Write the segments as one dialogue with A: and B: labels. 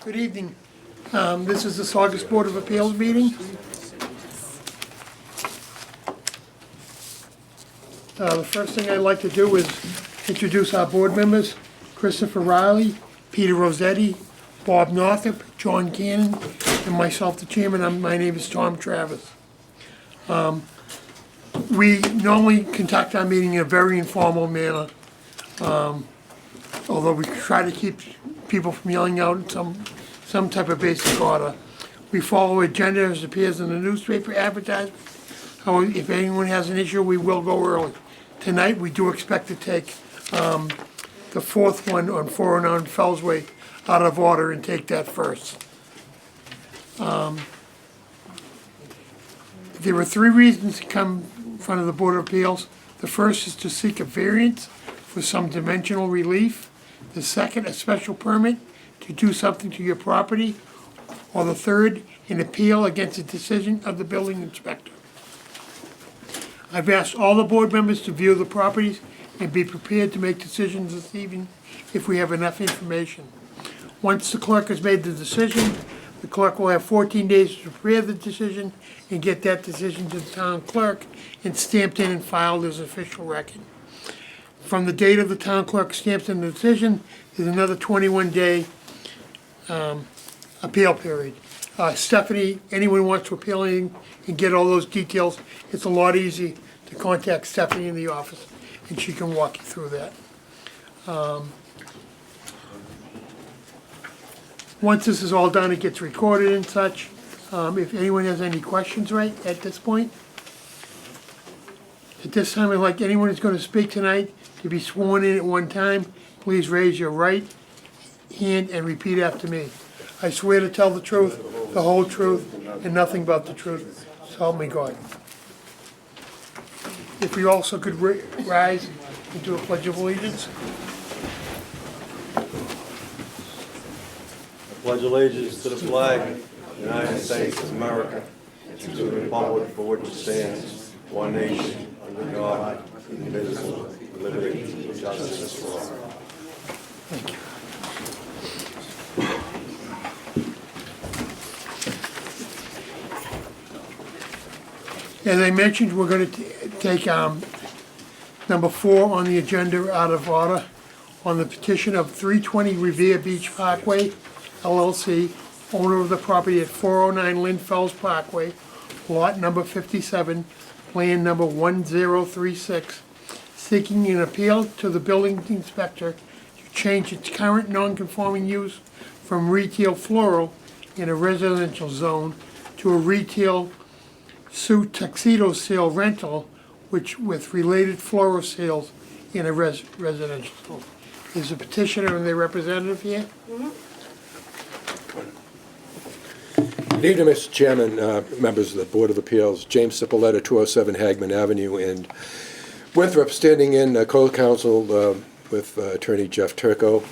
A: Good evening. This is the Saugus Board of Appeals meeting. The first thing I'd like to do is introduce our board members: Christopher Riley, Peter Rossetti, Bob Northup, John Cannon, and myself, the chairman. My name is Tom Travis. We normally conduct our meeting in a very informal manner, although we try to keep people from yelling out some type of basic order. We follow agenda as appears in the newspaper advertisement. However, if anyone has an issue, we will go early. Tonight, we do expect to take the fourth one on 409 Fellsway out of order and take that first. There were three reasons to come in front of the Board of Appeals. The first is to seek a variance for some dimensional relief. The second, a special permit to do something to your property. Or the third, an appeal against a decision of the building inspector. I've asked all the board members to view the properties and be prepared to make decisions this evening if we have enough information. Once the clerk has made the decision, the clerk will have 14 days to prepare the decision and get that decision to the town clerk and stamped in and filed as official record. From the date of the town clerk stamps in the decision, there's another 21-day appeal period. Stephanie, anyone who wants to appeal anything and get all those details, it's a lot easier to contact Stephanie in the office and she can walk you through that. Once this is all done, it gets recorded and such. If anyone has any questions right at this point. At this time, I'd like anyone who's going to speak tonight to be sworn in at one time. Please raise your right hand and repeat after me. I swear to tell the truth, the whole truth, and nothing but the truth. So help me God. If we also could rise and do a pledge of allegiance.
B: I pledge allegiance to the flag of the United States of America and to the republic for which it stands, one nation, under God, indivisible, with liberty and justice for all.
A: Thank you. As I mentioned, we're going to take number 4 on the agenda out of order on the petition of 320 Revere Beach Parkway, LLC, owner of the property at 409 Lynn Fells Parkway, lot number 57, plan number 1036, seeking an appeal to the building inspector to change its current non-conforming use from retail floral in a residential zone to a retail suit tuxedo sale rental, which with related floral sales in a residential zone. Is the petitioner and their representative here?
C: Good evening, Mr. Chairman, members of the Board of Appeals. James Cipolletta, 207 Hagman Avenue in Winthrop, standing in co-counsel with Attorney Jeff Turco.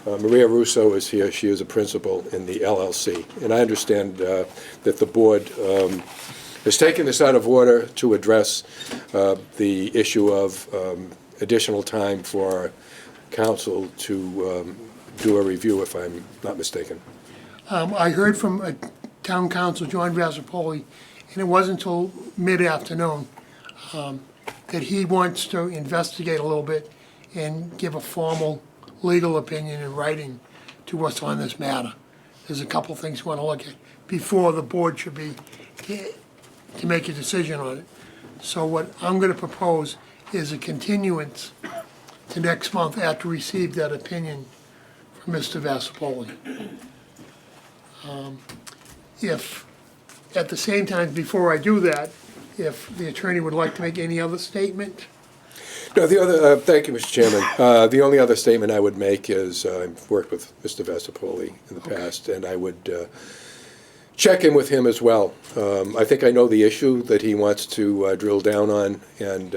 C: Maria Russo is here. She is a principal in the LLC. And I understand that the board has taken this out of order to address the issue of additional time for counsel to do a review, if I'm not mistaken.
A: I heard from Town Council John Vasapoli, and it wasn't until mid-afternoon, that he wants to investigate a little bit and give a formal legal opinion in writing to us on this matter. There's a couple things we want to look at before the board should be to make a decision on it. So what I'm going to propose is a continuance to next month after we receive that opinion from Mr. Vasapoli. If, at the same time, before I do that, if the attorney would like to make any other statement.
C: No, the other, thank you, Mr. Chairman. The only other statement I would make is I've worked with Mr. Vasapoli in the past, and I would check in with him as well. I think I know the issue that he wants to drill down on, and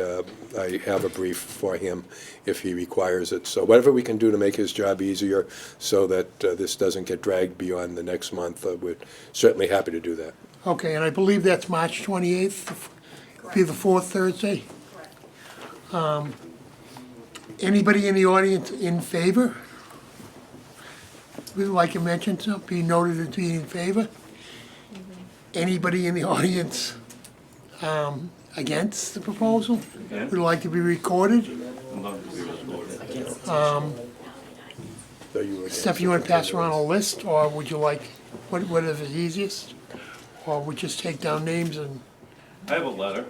C: I have a brief for him if he requires it. So whatever we can do to make his job easier so that this doesn't get dragged beyond the next month, we're certainly happy to do that.
A: Okay, and I believe that's March 28th, be the fourth Thursday? Anybody in the audience in favor? would like to mention something, be noted as being in favor? Anybody in the audience against the proposal? Would like to be recorded?
C: So you were-
A: Steph, you want to pass around a list, or would you like, whatever's easiest? Or we just take down names and,
D: I have a letter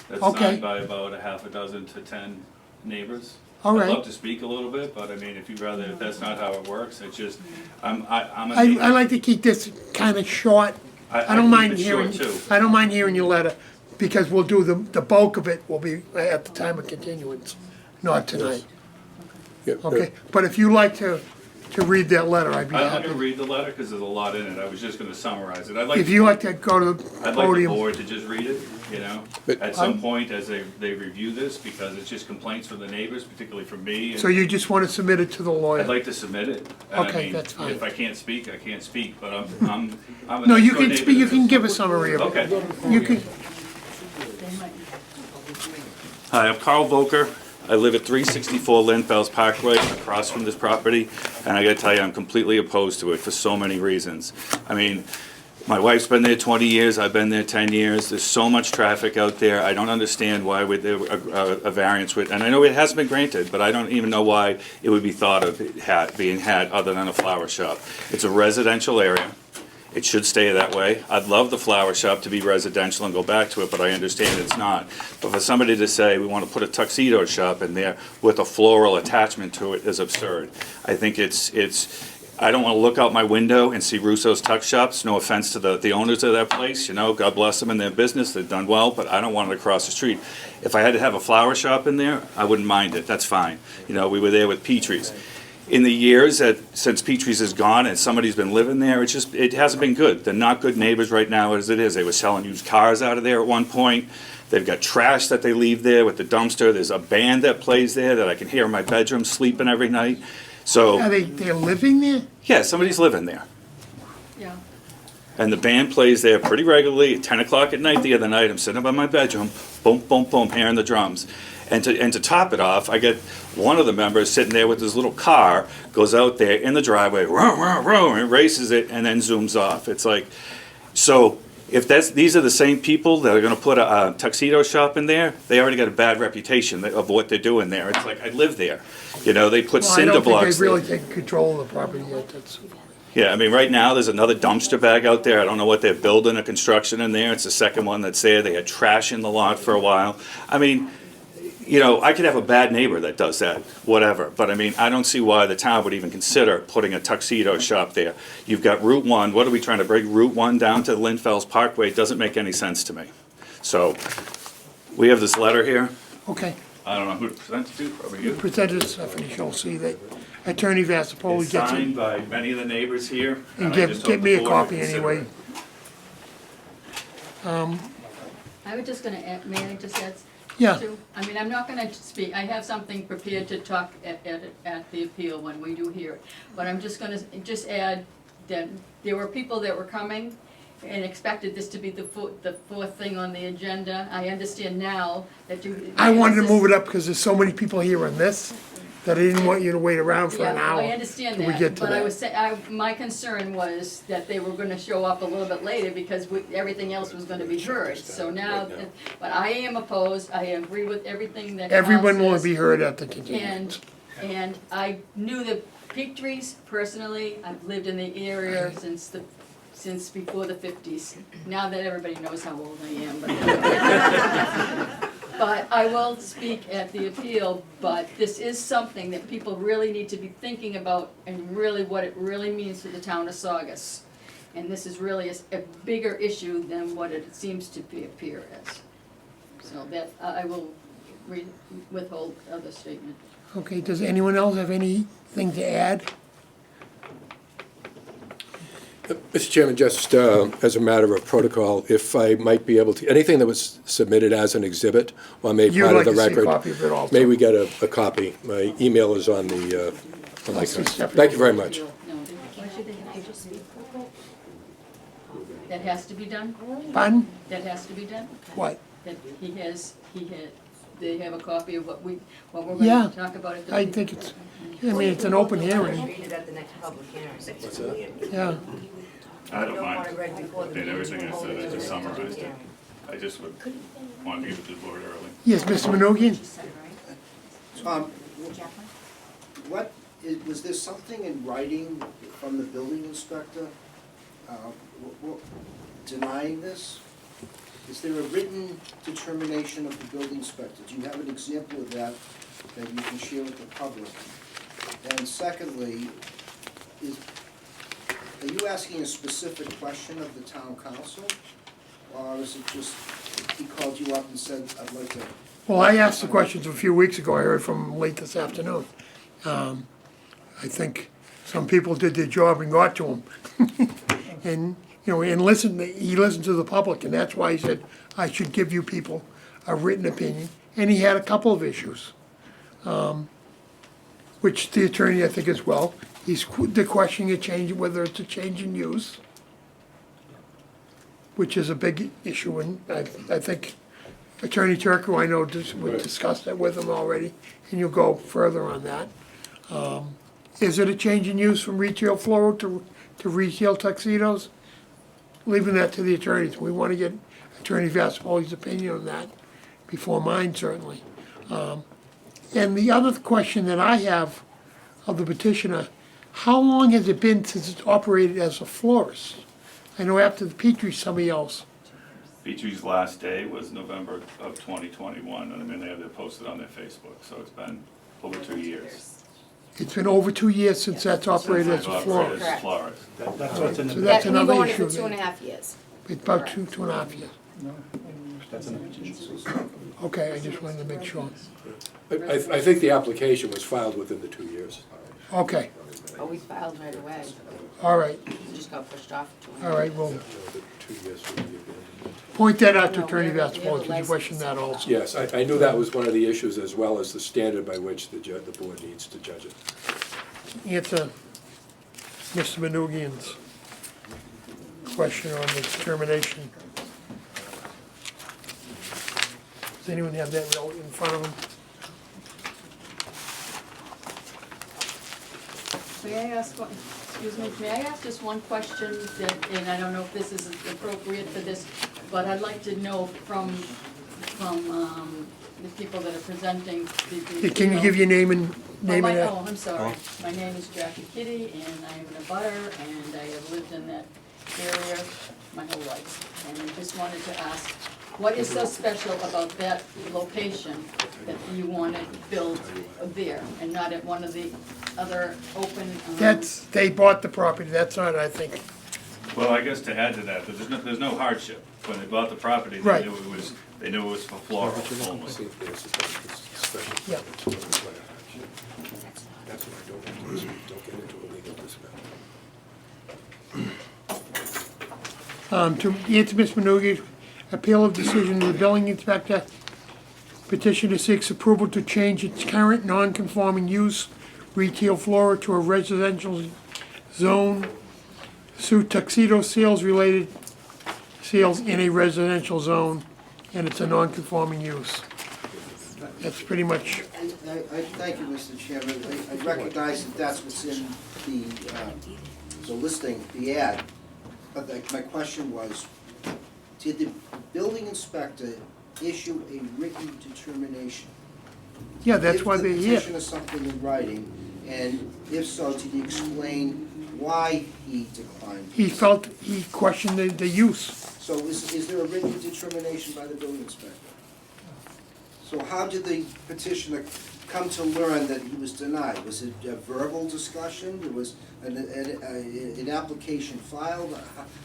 D: that's
A: Okay.
D: signed by about a half a dozen to 10 neighbors.
A: All
D: I'd
A: right.
D: love to speak a little bit, but I mean, if you'd rather, if that's not how it works, it's just, I'm a
A: I
D: neighbor.
A: like to keep this kind of short. I
D: I
A: don't
D: keep
A: mind
D: it short,
A: hearing,
D: too.
A: I don't mind hearing your letter, because we'll do the bulk of it will be at the time of continuance, not tonight,
C: Yeah,
A: okay? But if you like to read that letter, I'd be
D: I'm not gonna
A: happy.
D: read the letter because there's a lot in it. I was just gonna summarize it. I'd like,
A: If you like to go to the
D: I'd like the
A: podium,
D: board to just read it, you know,
C: But-
D: at some point as they review this, because it's just complaints from the neighbors, particularly from me.
A: so
D: And
A: you just want to submit it to the
D: I'd
A: lawyer?
D: like to submit it. And I
A: Okay,
D: mean,
A: that's fine.
D: If I can't speak, I can't speak, but I'm a
A: No, you
D: next-door
A: can
D: neighbor
A: speak, you
D: to
A: can
D: this.
A: give a summary of it.
D: Okay.
A: You can,
D: Hi, I'm Carl Volker. I live at 364 Lynn Fells Parkway, across from this property, and I gotta tell you, I'm completely opposed to it for so many reasons. I mean, my wife's been there 20 years, I've been there 10 years, there's so much traffic out there, I don't understand why would there a variance would, and I know it has been granted, but I don't even know why it would be thought of being had other than a flower shop. It's a residential area. It should stay that way. I'd love the flower shop to be residential and go back to it, but I understand it's not. But for somebody to say, we want to put a tuxedo shop in there with a floral attachment to it is absurd. I think I don't want to look out my window and see Russo's Tuck Shops, no offense to the owners of that place, you know, God bless them in their business, they've done well, but I don't want it across the street. If I had to have a flower shop in there, I wouldn't mind it, that's fine. You know, we were there with Petrie's. In the years since Petrie's is gone and somebody's been living there, it hasn't been good. They're not good neighbors right now as it is. They were selling used cars out of there at one point. They've got trash that they leave there with the dumpster. There's a band that plays there that I can hear in my bedroom sleeping every night.
A: are
D: So,
A: they're living there?
D: yeah, somebody's living there.
E: Yeah.
D: And the band plays there pretty regularly. At 10 o'clock at night the other night, I'm sitting up in my bedroom, boom, boom, boom, hearing the drums. And to top it off, I get one of the members sitting there with his little car, goes out there in the driveway, row, row, row, and races it, and then zooms off. It's like, so if these are the same people that are gonna put a tuxedo shop in there, they already got a bad reputation of what they're doing there. It's like, I live there. You know, they put
A: Well, I
D: cinder
A: don't think
D: blocks
A: they've
D: there.
A: really taken control of the property yet, that's,
D: Yeah, I mean, right now, there's another dumpster bag out there. I don't know what they're building, a construction in there. It's the second one that's there. They had trash in the lot for a while. I mean, you know, I could have a bad neighbor that does that, whatever. But I mean, I don't see why the town would even consider putting a tuxedo shop there. You've got Route 1. What are we trying to bring Route 1 down to Lynn Fells Parkway? It doesn't make any sense to me. So, we have this letter here.
A: okay.
D: I don't know who to present it to, probably you.
A: Presented to Stephanie Schultz, that Attorney Vassapoli
D: It's
A: gets
D: signed
A: it.
D: by many of the neighbors here.
A: And
D: I just
A: give
D: hope
A: me
D: the
A: a
D: board
A: copy
D: will consider
A: anyway.
D: it.
E: I was just gonna add, may I just add?
A: Yeah.
E: two? I mean, I'm not gonna speak, I have something prepared to talk at the appeal when we do hear it. But I'm just gonna add that there were people that were coming and expected this to be the fourth thing on the agenda. I understand now that you.
A: I wanted to move it up because there's so many people here on this that I didn't want you to wait around for an
E: Yeah,
A: hour.
E: I understand
A: till we get
E: that,
A: to
E: but I
A: that.
E: was my concern was that they were gonna show up a little bit later because everything else was gonna be heard. So now, but I am opposed, I agree with everything that Al
A: Everyone will
E: says.
A: be heard at the continuance.
E: And I knew the Petrie's personally. I've lived in the area since before the 50s. Now that everybody knows how old I am, but I will speak at the appeal, but this is something that people really need to be thinking about and really what it really means to the town of Saugus. And this is really a bigger issue than what it seems to appear as. So that, I will withhold other statement.
A: Okay, does anyone else have anything to add?
C: Mr. Chairman, just as a matter of protocol, if I might be able to, anything that was submitted as an exhibit or made
A: You'd
C: part
A: like
C: of the
A: to see a
C: record.
A: copy of it also.
C: May we get a copy? My email is on the, on my
A: I'll see
C: card.
A: Stephanie.
C: Thank you very much.
E: No, why should they have to just speak? That has to be done?
A: Pardon?
E: That has to be done?
A: What?
E: That he had, they have a copy of what we're
A: Yeah,
E: going to talk about at the.
A: I think it's, I mean, it's an open hearing,
F: Read it at the next public hearing.
C: What's that?
A: yeah.
D: I don't
F: You don't want
D: mind.
F: it read before the
D: I mean, everything I
F: meeting.
D: said, I just
F: Hold
D: summarized
F: the
D: it.
F: hearing.
D: I just would want to give it to the board early.
A: Yes, Mr. Minogian?
G: Tom, was there something in writing from the building inspector denying this? Is there a written determination of the building inspector? Do you have an example of that that you can share with the public? And secondly, are you asking a specific question of the town council? Or is it just, he called you up and said, I'd like to...
A: Well, I asked the questions a few weeks ago, I heard from him late this afternoon. I think some people did their job and got to him. And, you know, and he listened to the public, and that's why he said, I should give you people a written opinion. And he had a couple of issues, which the attorney, I think, as well. They're questioning a change, whether it's a change in use, which is a big issue, and I think Attorney Turco, I know, we discussed that with him already, and you'll go further on that. Is it a change in use from retail floral to retail tuxedos? Leaving that to the attorneys. We want to get Attorney Vaspoli's opinion on that before mine, certainly. And the other question that I have of the petitioner, how long has it been since it's operated as a florist? I know after the Petrie, somebody else.
D: Beatri's last day was November of 2021, and I mean, they have it posted on their Facebook, so it's been over 2 years.
A: It's been over 2 years since that's operated as a
D: I've
A: florist.
D: operated as a florist.
H: That's what's in
A: So
H: the,
A: that's
F: We've been
A: another
F: going it
A: issue.
F: for
A: then.
F: 2.5 years.
A: It's about 2.5 years.
H: that's in the petition.
A: Okay, I just wanted to make sure.
C: I think the application was filed within the 2 years.
A: Okay,
F: Oh, we filed right away.
A: all right,
F: It just got pushed off.
A: all right, well,
C: The 2 years would be abandoned.
A: point that out to
F: No,
A: Attorney
F: we have a
A: Vaspoli, could you
F: license.
A: question that also?
C: Yes, I knew that was one of the issues, as well as the standard by which the board needs to judge it.
A: Answer Mr. Manugian's question on the determination. Does anyone have that note in front of them?
E: May I ask, may I ask just one question that, and I don't know if this is appropriate for this, but I'd like to know from the people that are presenting the.
A: Can you give your name and
E: Oh, I'm sorry. My name is Jackie Kitty, and I am in a butter, and I have lived in that area my whole life. And I just wanted to ask, what is so special about that location that you want to build there and not at one of the other open?
A: They bought the property, that's not, I think,
D: Well, I guess to add to that, there's no hardship. When they bought the property,
A: Right.
D: they knew it was for floral only.
C: See if there's a special
A: Yeah.
C: That's what I don't want to do, don't get into a legal dispute.
A: To answer Ms. Manugian, appeal of decision of the building inspector, petitioner seeks approval to change its current non-conforming use, retail flora, to a residential zone, sue tuxedo sales related sales in a residential zone, and it's a non-conforming use. That's pretty much,
G: I thank you, Mr. Chairman. I recognize that that's what's in the listing, the ad. But my question was, did the building inspector issue a written determination?
A: yeah, that's why they're
G: Give the
A: here.
G: petitioner something in writing, and if so, did he explain why he declined?
A: He questioned the use.
G: So is there a written determination by the building inspector? So how did the petitioner come to learn that he was denied? Was it a verbal discussion? There was an application filed?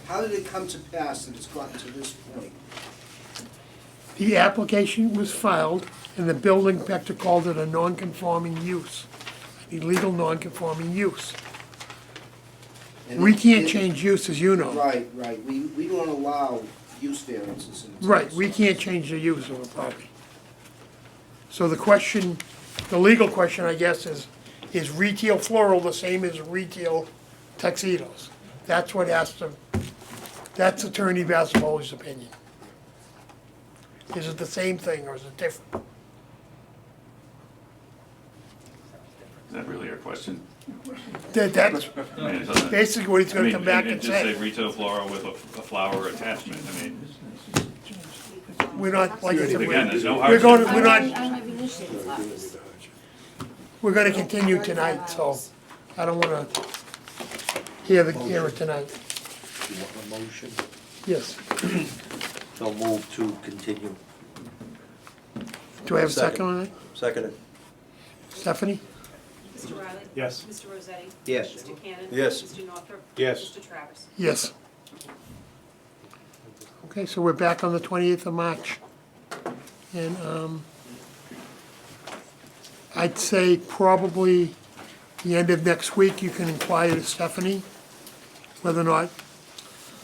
G: How did it come to pass that it's gotten to this point?
A: The application was filed, and the building inspector called it a non-conforming use, an illegal non-conforming use.
G: And
A: We can't
G: it-
A: change use, as you know.
G: Right. We don't allow use variances in the town.
A: Right, we can't change the use of a property. So the question, the legal question, I guess, is retail floral the same as retail tuxedos? That's what has to, that's Attorney Vaspoli's opinion. Is it the same thing, or is it different?
D: that really a question?
A: That's
D: I mean, it doesn't-
A: basically what he's
D: I
A: gonna
D: mean,
A: come back and
D: just say
A: say.
D: retail floral with a flower attachment, I mean,
A: We're not, like I said,
D: again, there's no
A: we're going,
D: hardship.
A: we're not, we're gonna continue tonight, so I don't wanna hear it tonight.
I: You want a motion?
A: Yes.
I: So move to continue.
A: Do I have a second on that?
B: Second.
A: Stephanie?
J: Mr. Riley?
H: Yes.
J: Mr. Rossetti?
I: Yes.
J: Mr. Cannon?
B: Yes.
J: Mr. Northrup?
H: Yes.
J: Mr. Travis?
A: Yes. Okay, so we're back on the 28th of March. And I'd say probably the end of next week, you can inquire to Stephanie whether or not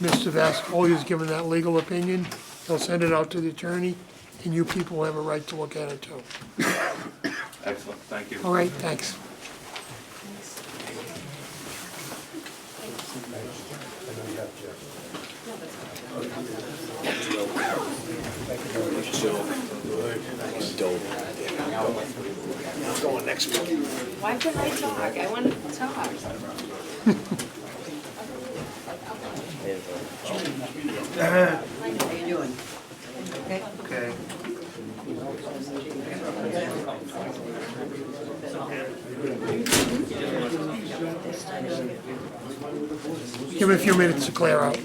A: Mr. Vascoli's given that legal opinion. They'll send it out to the attorney, and you people have a right to look at it too.
D: Excellent, thank you.
A: All right, thanks.
F: Why couldn't I talk? I wanted to talk. How you doing?
I: Okay.
A: Give me a few minutes to clear out.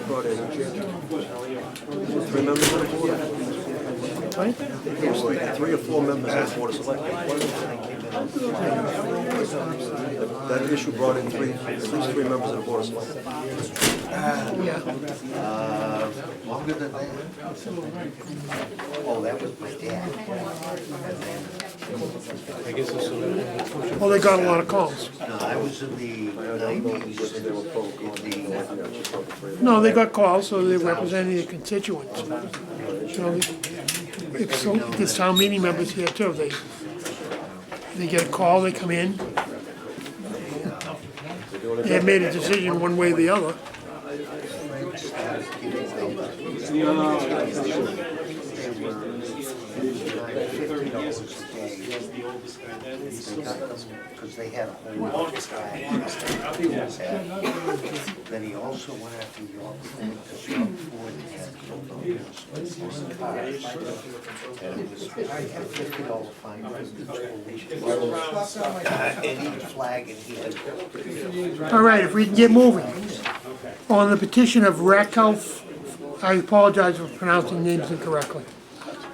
B: Brought in 3 members of the board.
A: Right?
B: 3 or 4 members of the board of selectmen. That issue brought in at least 3 members of the board of selectmen.
A: Yeah.
I: Longer than that? Oh, that was my dad.
A: Well, they got a lot of calls.
I: No, I was in the 90s.
A: No, they got calls, so they represented the constituents. You know, if so, there's town meeting members here too, they get a call, they come in. They have made a decision one way or the other.
I: Because they had a whole lot of time. Then he also went after York Ford, because York Ford had sold all those cars. And it was, I had $50 fine for any flag, and he had.
A: All right, if we can get moving. On the petition of Raquel, I apologize for pronouncing names incorrectly.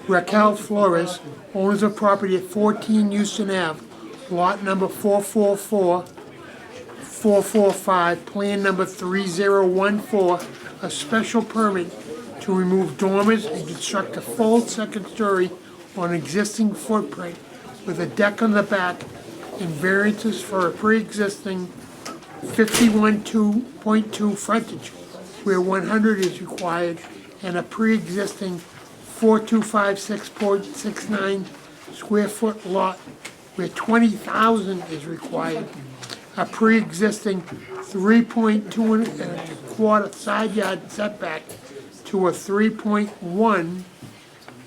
A: Raquel Flores, owners of property at 14 Houston Ave, lot number 445, plan number 3014, a special permit to remove dormers and construct a full second story on existing footprint with a deck on the back and variances for a pre-existing 51.2 frontage where 100 is required and a pre-existing 4256.69 square foot lot where 20,000 is required, a pre-existing 3.2 side yard setback to a 3.1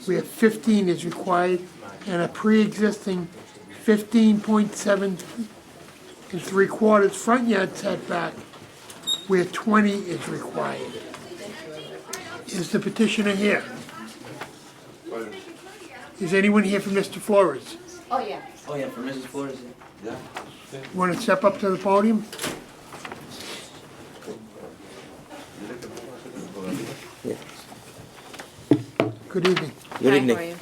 A: where 15 is required, and a pre-existing 15.7 3/4 front yard setback where 20 is required. Is the petitioner here? Is anyone here for Mr. Flores?
F: Oh, yeah.
K: Oh, yeah, for Mrs. Flores. Yeah.
A: Want to step up to the podium? Good evening.
K: Good
F: Hi,
K: evening.
F: how are you?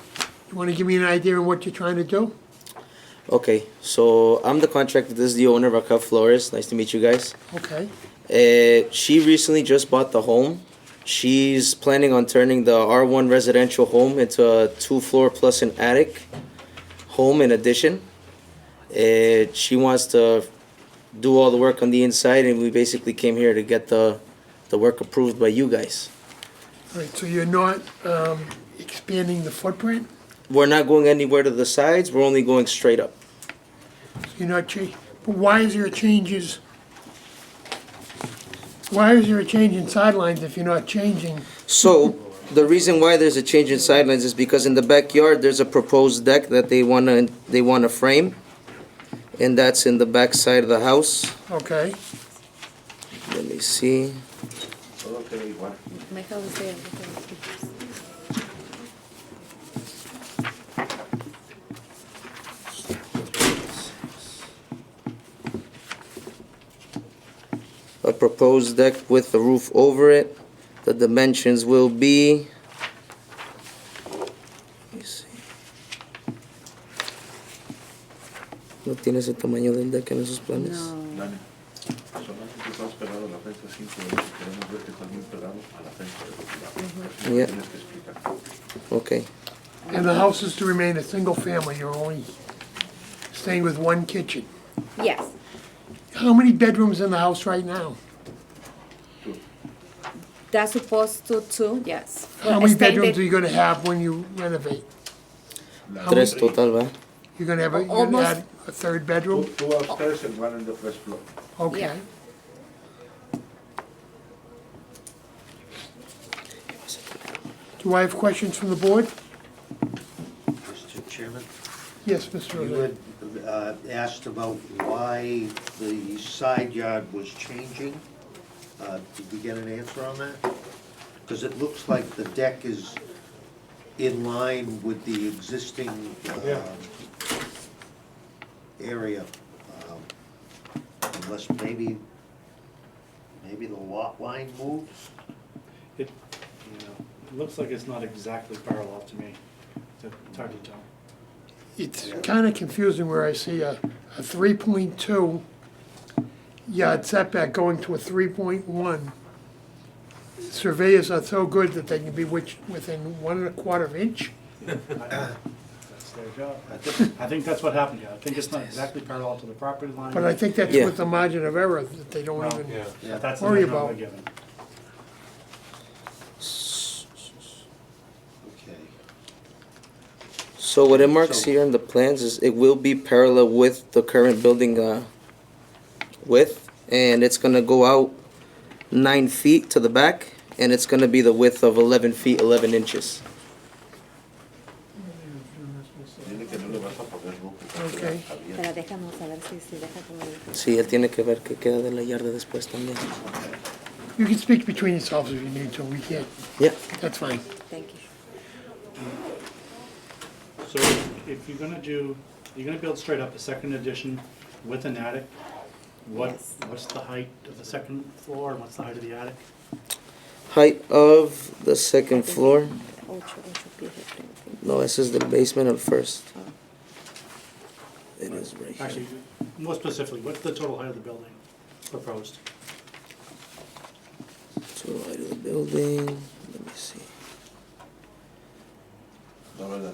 A: You want to give me an idea of what you're trying to do?
K: Okay, so I'm the contractor. This is the owner, Raquel Flores. Nice to meet you guys.
A: Okay,
K: She recently just bought the home. She's planning on turning the R1 residential home into a 2-floor plus an attic home in addition. She wants to do all the work on the inside, and we basically came here to get the work approved by you guys.
A: all right, so you're not expanding the footprint?
K: We're not going anywhere to the sides. We're only going straight up.
A: You're not but why is there changes? Why is there a change in sidelines if you're not changing?
K: So The reason why there's a change in sidelines is because in the backyard, there's a proposed deck that they wanna frame. And that's in the back side of the house.
A: Okay,
K: Let me see.
I: Todo queda igual.
F: My house is there.
K: A proposed deck with the roof over it. The dimensions will be. Let me see. ¿No tienes el tamaño del deck en esos planes?
F: No.
I: Dani, solamente estamos pegados a la fence 5 queremos ver que están bien pegados a la fence de
K: Yeah.
I: Tienes que explicar.
K: Okay.
A: and the house is to remain a single family, you're only staying with one kitchen.
F: Yes.
A: How many bedrooms in the house right now?
F: That's supposed to two, yes.
A: How many bedrooms are you gonna have when you renovate? How
K: Tres
A: many-
K: total, ¿va?
A: You're gonna you're gonna
F: Almost-
A: add a third bedroom?
I: Two upstairs and one on the first floor.
A: Okay.
F: Yeah.
A: Do I have questions from the board?
J: Mr. Chairman,
A: Yes, Mr.
J: you
A: O'Leary.
J: had asked about why the side yard was changing. Did we get an answer on that? Because it looks like the deck is in line with the existing area. Unless maybe the lot line moves?
H: It, it looks like it's not exactly parallel to me. It's hard to tell.
A: It's kinda confusing where I see a 3.2 yard setback going to a 3.1. Surveyors are so good that they can be within 1.25 inch.
H: That's their job. I think that's what happened here. I think it's not exactly parallel to the property line.
A: But I think that's
K: Yeah.
A: with the margin of error that they don't
H: Well,
A: even,
H: yeah, that's the
A: worry
H: measurement
A: about.
H: we're given.
J: Okay.
K: So what it marks here in the plans is it will be parallel with the current building width, and it's gonna go out 9 feet to the back, and it's gonna be the width of 11 feet 11 inches.
I: Dile que no le vas a poner roof.
A: Okay.
F: Pero déjame saber si deja como dijo.
K: Sí, él tiene que ver que queda de la yarda después también.
A: You can speak between yourselves if you need to, we can't,
K: Yeah.
A: that's fine.
F: Thank you.
H: So if you're gonna build straight up a second addition with an attic,
F: Yes.
H: what's the height of the second floor and what's the height of the attic?
K: Height of the second floor.
F: 8 pies de frente.
K: No, ese is the basement of first. It is right here.
H: Actually, more specifically, what's the total height of the building proposed?
K: Total height of the building. Let me see.
I: No, ¿verdad?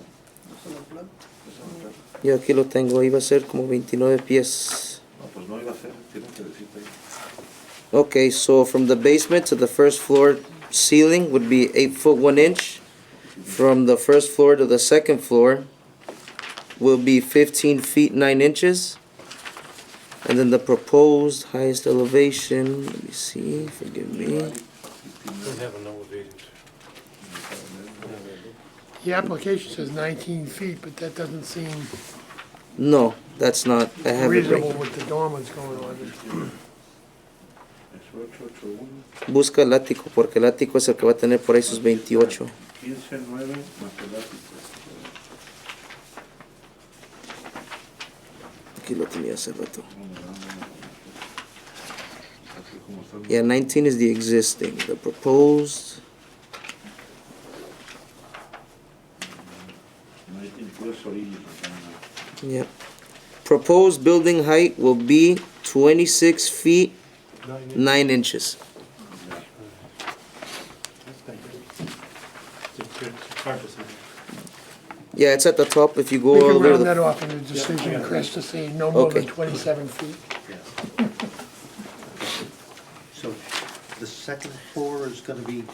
K: Yo aquí lo tengo, iba a ser como 29 pies.
I: No, pues no iba a ser, tienes que decirte ahí.
K: Okay, so from the basement to the first floor ceiling would be 8 foot 1 inch. From the first floor to the second floor will be 15 feet 9 inches. And then the proposed highest elevation, let me see, forgive me.
A: The application says 19 feet, but that doesn't seem
K: No, that's not, I have it
A: reasonable
K: right.
A: with the dormers going on.
I: Es 881,
K: Busca el ático, porque el ático es el que va a tener por ahí sus 28.
I: 15.9 más el ático.
K: Aquí lo tenía hace rato.
I: Así como están.
K: Yeah, 19 is the existing. The proposed,
I: 19 plus orillas.
K: yep. Proposed building height will be 26 feet 9 inches.
H: It's hard to say.
K: Yeah, it's at the top if you go
A: We
K: all
A: can
K: the way to
A: round that
K: the...
A: off in the decision, Chris, to say no more than
K: Okay.
A: 27 feet.
J: So the second floor is gonna be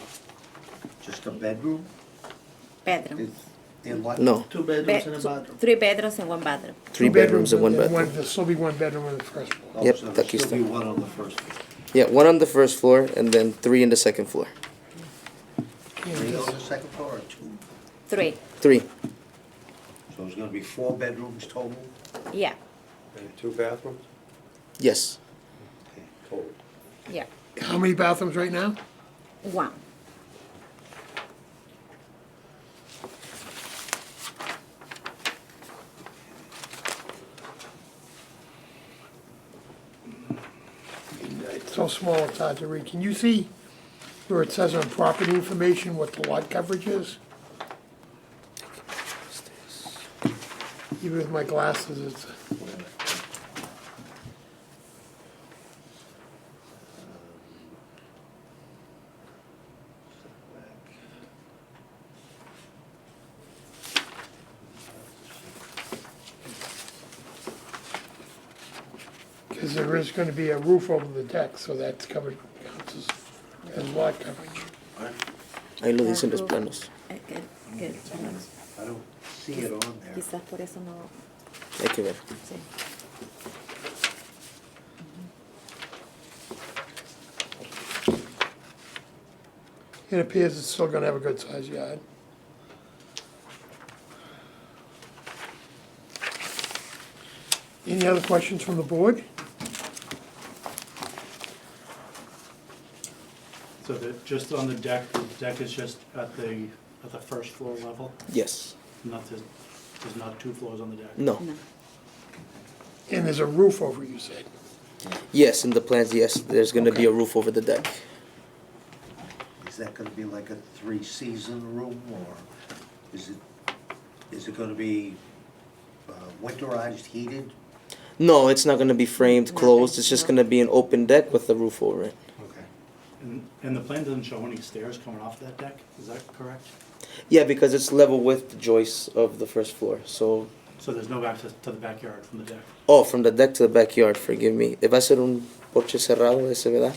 J: just a bedroom?
F: Bedroom.
J: And what?
K: No,
G: 2 bedrooms and a bathroom.
F: 3 bedrooms and 1 bathroom.
K: 3 bedrooms and 1 bathroom.
A: There'll still be 1 bedroom on the first floor.
J: Oh,
K: Yep,
J: so
K: aquí
J: there'll
K: está.
J: still be one on the first floor.
K: Yeah, 1 on the first floor and then 3 in the second floor.
A: And
J: 3
A: this-
J: on the second floor or two?
F: 3.
K: 3.
J: So it's gonna be 4 bedrooms total?
F: Yeah,
B: And 2 bathrooms
K: Yes.
B: total.
F: yeah.
A: How many bathrooms right now?
F: 1.
A: It's so small, it's hard to read. Can you see where it says on property information what the lot coverage is? Even with my glasses, it's, because there is gonna be a roof over the deck, so that's covered, counts as lot coverage.
K: Ahí lo dicen los planos.
F: Que-
J: I don't see it on there.
F: Quizás por eso no.
K: Hay que ver.
F: Sí.
A: It appears it's still gonna have a good sized yard. Any other questions from the board?
H: So just on the deck is just at the first floor level?
K: Yes.
H: There's not 2 floors on the deck?
K: No.
F: No.
A: And there's a roof over, you said.
K: Yes, in the plans, yes, there's gonna be a
A: Okay.
K: roof over the deck.
J: Is that gonna be like a 3-season room, or is it gonna be winterized, heated?
K: No, it's not gonna be framed,
F: No,
K: closed, it's just
F: no.
K: gonna be an open deck with the roof over it.
J: Okay.
H: And the plan doesn't show any stairs coming off that deck, is that correct?
K: Yeah, because it's level with the joists of the first floor, so...
H: So there's no access to the backyard from the deck?
K: Oh, from the deck to the backyard, forgive me. Va a ser un porche cerrado ese, ¿verdad?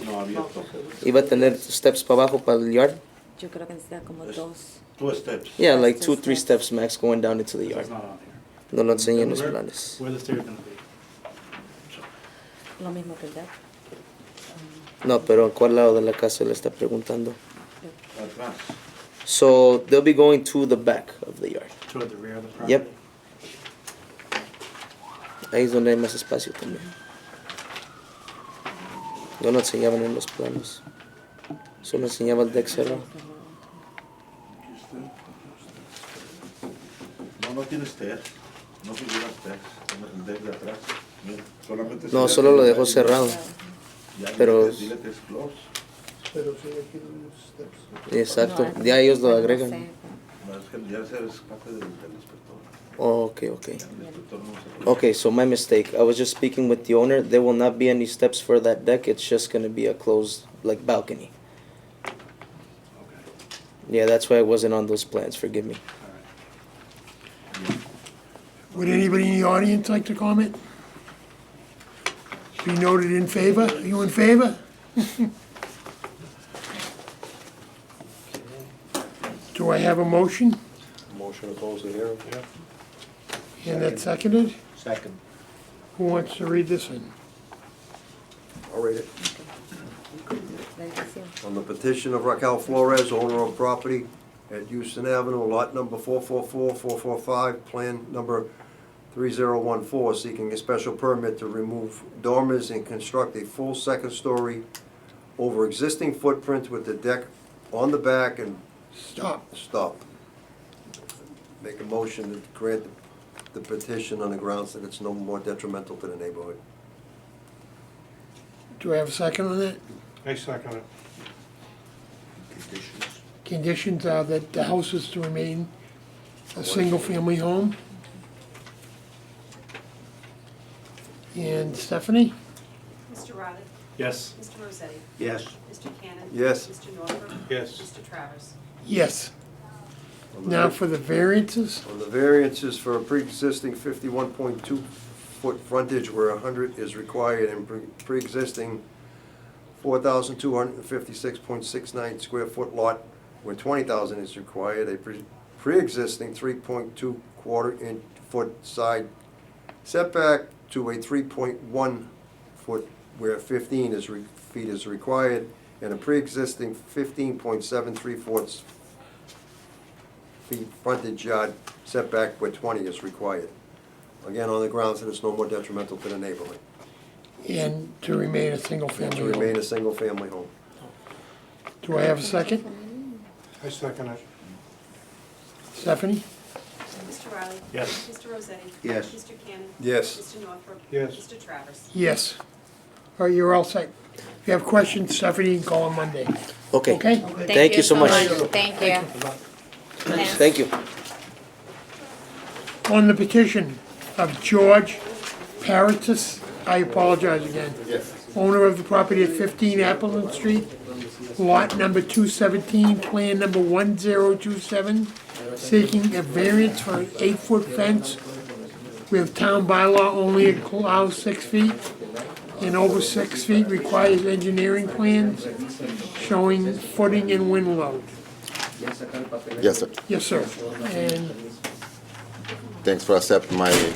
I: No, abierto.
K: Iba a tener steps para abajo para el yard?
F: Yo creo que necesita como 2.
I: 2 steps.
K: Yeah, like
F: That's
K: 2-3
F: the
K: steps max going down into the
H: It's
K: yard.
H: not on here.
K: No lo enseñé en los
H: Where-
K: planes.
H: Where the stairs gonna be?
F: Lo mismo que el deck.
K: No, pero ¿en cuál lado de la casa le está preguntando?
I: Atrás.
K: So, they'll be going to the back of the yard.
H: Toward the rear of the property?
K: Yep. Ahí es donde hay más espacio también. No lo enseñaban en los planos. Solo enseñaba el deck cerrado.
I: No tiene stairs. No figura stairs. El deck de atrás. Mira, solamente
K: No,
I: se
K: solo
I: ve
K: lo
I: que
K: dejó
I: hay-
K: cerrado.
I: Ya,
K: pero-
I: dile que es close.
A: Pero sí, aquí los steps.
K: Exacto,
F: No,
K: ya ellos lo
F: no
K: agregan.
F: sé.
I: No, es que ya se es parte del inspector.
K: Oh, okay, okay.
I: El inspector no se
K: Okay, so my mistake. I was just speaking with the owner. There will not be any steps for that deck. It's just gonna be a closed, like, balcony.
H: Okay,
K: Yeah, that's why I wasn't on those plans. Forgive me.
H: all right.
A: Would anybody in the audience like to comment? Be noted in favor? Are you in favor? Do I have a motion?
B: Motion to close the hearing?
A: And that's seconded?
J: Second.
A: Who wants to read this in?
B: I'll read it.
F: La decisión.
B: On the petition of Raquel Flores, owner of property at Houston Avenue, lot number 444-445, plan number 3014, seeking a special permit to remove dormers and construct a full second story over existing footprint with the deck on the back and stop. Make a motion to grant the petition on the grounds that it's no more detrimental to the neighborhood.
A: Do I have a second on that?
H: I second it.
J: Conditions.
A: Conditions are that the house is to remain a single-family home. And Stephanie?
L: Mr. Roddick?
H: Yes.
L: Mr. Rossetti?
J: Yes.
L: Mr. Cannon?
B: Yes.
L: Mr. Norfolk?
H: Yes.
L: Mr. Travers?
A: Yes. Now for the variances?
B: On the variances for a pre-existing 51.2 foot frontage where 100 is required and pre-existing 4,256.69 square foot lot where 20,000 is required, a pre-existing 3.2 quarter-inch foot side setback to a 3.1 foot where 15 feet is required, and a pre-existing 15.73 foot feet frontage yard setback where 20 is required. Again, on the grounds that it's no more detrimental to the neighborhood,
A: And to remain a
B: and to
A: single-family
B: remain
A: home.
B: a single-family home.
A: Do I have a second?
I: I second it.
A: Stephanie?
L: Mr. Riley?
H: Yes.
L: Mr. Rosetti?
J: Yes.
L: Mr. Cannon?
B: Yes.
L: Mr. Northrup?
I: Yes.
L: Mr. Travers?
A: Yes. All right, you're all set. If you have questions, Stephanie, you can call on Monday.
K: Okay.
A: Okay?
K: Thank you so much.
F: Thank you.
K: Thank you.
A: On the petition of George Paratus, I apologize again.
B: Yes.
A: Owner of the property at 15 Appleton Street, lot number 217, plan number 1027, seeking a variance for an 8-foot fence with town bylaw only allows 6 feet, and over 6 feet requires engineering plans showing footing and wind load.
M: Yes, sir.
A: Yes, sir. And
M: Thanks for accepting my
A: so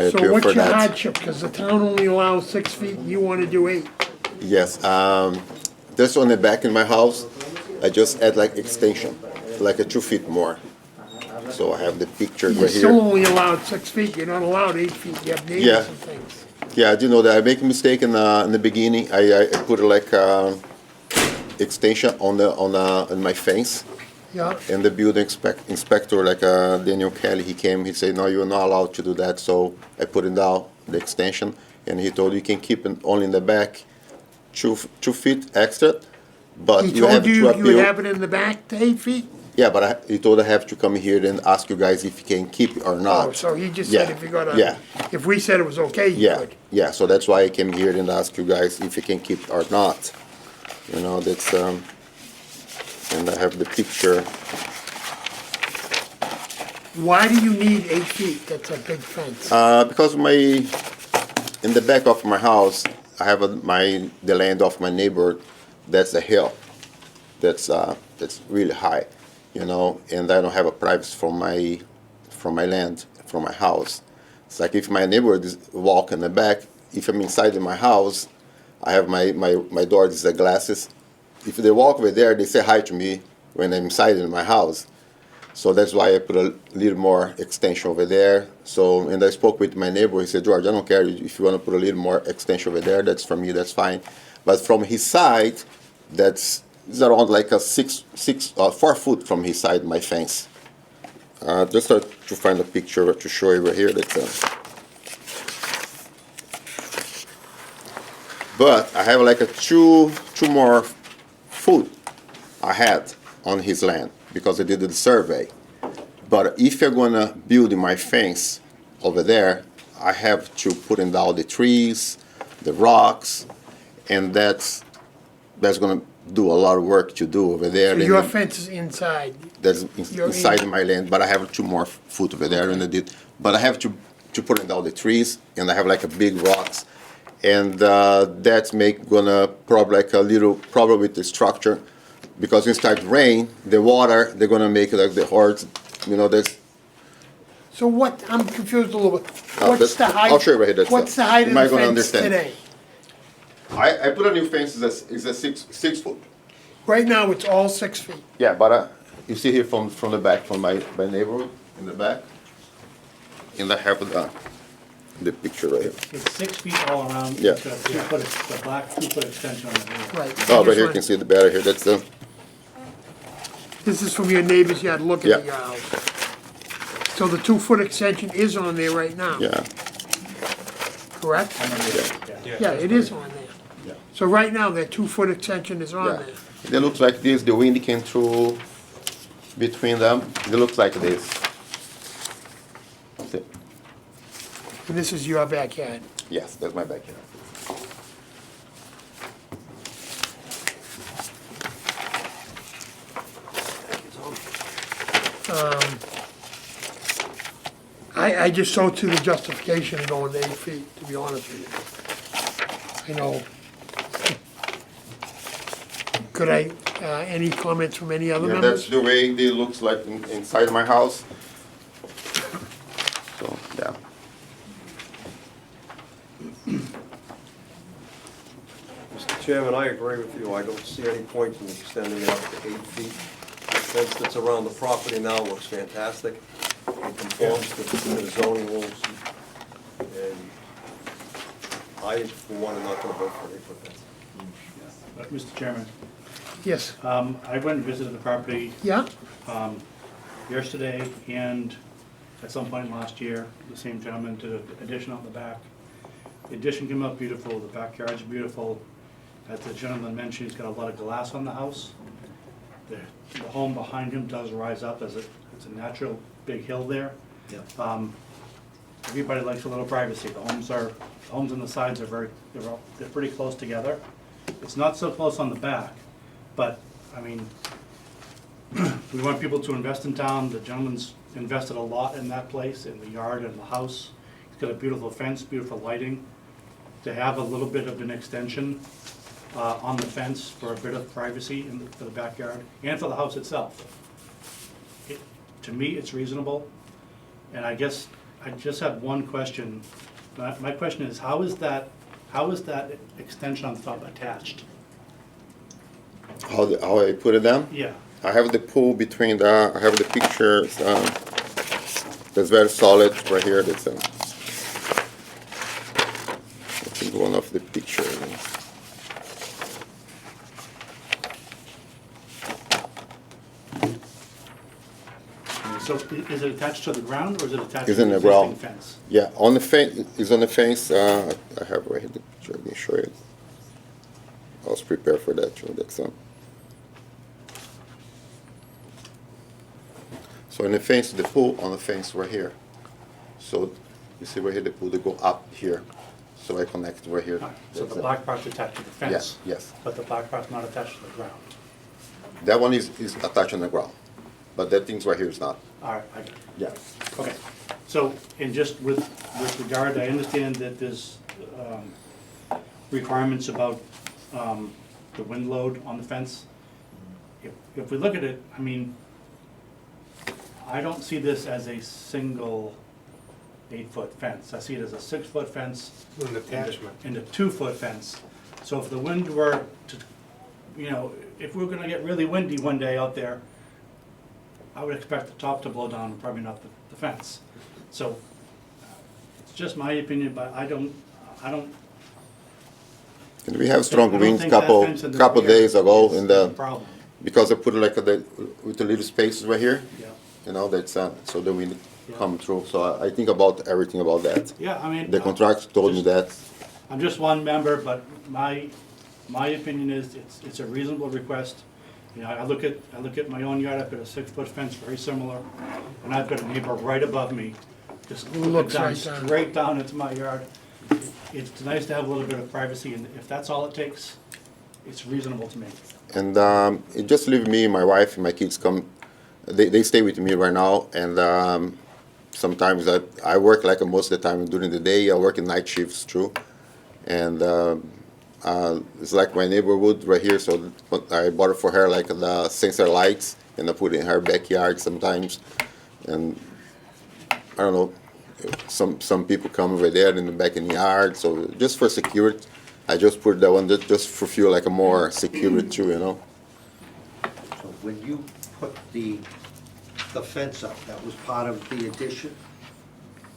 M: appeal
A: what's
M: for
A: your
M: that.
A: hardship? Because the town only allows 6 feet, and you want to do 8.
M: Yes, this on the back in my house, I just add like extension, like a 2 feet more. So I have the picture
A: You're
M: right
A: still
M: here.
A: only allowed 6 feet, you're not allowed 8 feet, you have neighbors
M: Yeah.
A: and things.
M: Yeah, I do know that. I make a mistake in the beginning. I put like extension on my fence.
A: Yeah,
M: And the building inspector, like Daniel Kelly, he came, he said, no, you're not allowed to do that. So I put it down, the extension, and he told you can keep it only in the back, 2 feet extra, but
A: he
M: you have
A: told you
M: to
A: you would
M: appeal.
A: have it in the back to 8 feet?
M: Yeah, but he told I have to come here and ask you guys if you can keep it or not.
A: Oh, so he just said
M: Yeah,
A: if you got a,
M: yeah.
A: if we said it was okay, you
M: Yeah,
A: could.
M: yeah, so that's why I came here and ask you guys if you can keep it or not. You know, that's, and I have the picture.
A: Why do you need 8 feet? That's a big fence.
M: Because in the back of my house, I have the land of my neighbor, that's a hill. That's really high, you know, and I don't have a privacy from my land, from my house. It's like if my neighbor walk in the back, if I'm inside in my house, I have my door is the glasses. If they walk over there, they say hi to me when I'm inside in my house. So that's why I put a little more extension over there. So, and I spoke with my neighbor, he said, George, I don't care if you want to put a little more extension over there, that's from you, that's fine. But from his side, it's around like a 4 foot from his side, my fence. Just to find a picture to show you right here. But I have like a two more foot ahead on his land because I did the survey. But if you're gonna build my fence over there, I have to put in down the trees, the rocks, and that's gonna do a lot of work to do over there.
A: So
M: And
A: your fence is inside.
M: that's
A: You're
M: inside
A: in-
M: my land, but I have 2 more foot over there, and I did. But I have to put in down the trees, and I have like a big rocks, and that's gonna probably like a little problem with the structure, because when it starts rain, the water they're gonna make like the hordes, you know. That's
A: So what, I'm confused a little bit.
M: Oh,
A: What's
M: that's-
A: the height?
M: I'll show you right here, that's
A: What's
M: the-
A: the height
M: you
A: of
M: might
A: the
M: gonna
A: fence
M: understand.
A: today?
M: I put a new fence. It's a 6 foot.
A: Right now, it's all 6 feet.
M: Yeah, but you see here from the back, from my neighborhood in the back, and I have the picture right here.
H: It's 6 feet all around.
M: Yeah.
H: It's got a 2 foot, the black 2 foot extension on the roof.
A: Right.
M: Oh,
A: This
M: right here, you
A: one-
M: can see the better here. That's the.
A: This is from your neighbor's yard looking at
M: Yeah.
A: your house. So the 2-foot extension is on there right now,
M: Yeah.
A: correct?
H: Yeah.
A: Yeah, it is on there.
M: Yeah.
A: So right now, that 2-foot extension is on
M: Yeah.
A: there.
M: It looks like this. The wind came through between them. It looks like this. See?
A: And this is your backyard.
M: Yes, that's my backyard.
A: I just saw to the justification of going to 8 feet, to be honest with you. I know. Could I, any comments from any other
M: Yeah,
A: members?
M: that's the way it looks like inside my house. So, yeah.
B: Mr. Chairman, I agree with you. I don't see any point in extending it up to 8 feet. fence that's around the property now looks fantastic. It conforms to the zoning rules. And I, for one, am not gonna vote for an 8-foot fence.
H: Mr. Chairman,
A: Yes,
H: I went and visited the property
A: yeah,
H: yesterday and at some point last year. The same gentleman did an addition out the back. The addition came out beautiful, the backyard's beautiful. As the gentleman mentioned, he's got a lot of glass on the house. The home behind him does rise up as it's a natural big hill there.
J: Yeah.
H: Everybody likes a little privacy. The homes on the sides are they're pretty close together. It's not so close on the back, but, I mean, we want people to invest in town. The gentleman's invested a lot in that place, in the yard and the house. He's got a beautiful fence, beautiful lighting. To have a little bit of an extension on the fence for a bit of privacy for the backyard and for the house itself. To me, it's reasonable, and I guess I just have one question. My question is, how is that extension on the top attached?
M: How I put it down?
H: Yeah,
M: I have the pool between the, I have the pictures, that's very solid right here, that's, I think one of the pictures.
H: so is it attached to the ground or is it attached
M: It's
H: to
M: in
H: the
M: the ground.
H: existing fence?
M: Yeah, on the fence, it's on the fence, I have right here the picture, let me show you. I was prepared for that, so that's, so in the fence, the pool on the fence right here. So you see right here, the pool, they go up here, so I connect right here.
H: All right, so
M: That's
H: the
M: it.
H: black part's attached to the fence?
M: Yes.
H: But the black part's not attached to the ground?
M: That one is attached on the ground, but that thing's right here is not.
H: All right, I got it.
M: Yeah.
H: Okay, so, and just with regard, I understand that there's requirements about the wind load on the fence. If we look at it, I mean, I don't see this as a single 8-foot fence. I see it as a 6-foot fence.
I: An attachment.
H: And a 2-foot fence. So if the wind were to, you know, if we're gonna get really windy one day out there, I would expect the top to blow down, probably not the fence. So, it's just my opinion, but I don't,
M: And we have strong
H: I don't
M: winds
H: think that
M: couple
H: fence in the rear
M: days ago
H: is
M: in
H: a
M: the,
H: problem.
M: because I put it like with the little spaces right here,
H: Yeah,
M: you know, that's, so the wind
H: Yeah.
M: come through. So I think about everything about that.
H: yeah, I mean.
M: The contractor told me that.
H: I'm just one member, but my opinion is it's a reasonable request. You know, I look at my own yard, I've got a 6-foot fence, very similar, and I've got a neighbor right above me, just
A: Looks
H: down,
A: right down.
H: straight down into my yard. It's nice to have a little bit of privacy, and if that's all it takes, it's reasonable to me.
M: And it just leave me, my wife, and my kids come. They stay with me right now, and sometimes I work like most of the time during the day. I work in night shifts too, and it's like my neighborhood right here. So I bought it for her, like the sensor lights, and I put it in her backyard sometimes. And I don't know, some people come over there in the back in the yard. So just for security, I just put that one just for feel like a more security too, you know.
J: So when you put the fence up, that was part of the addition?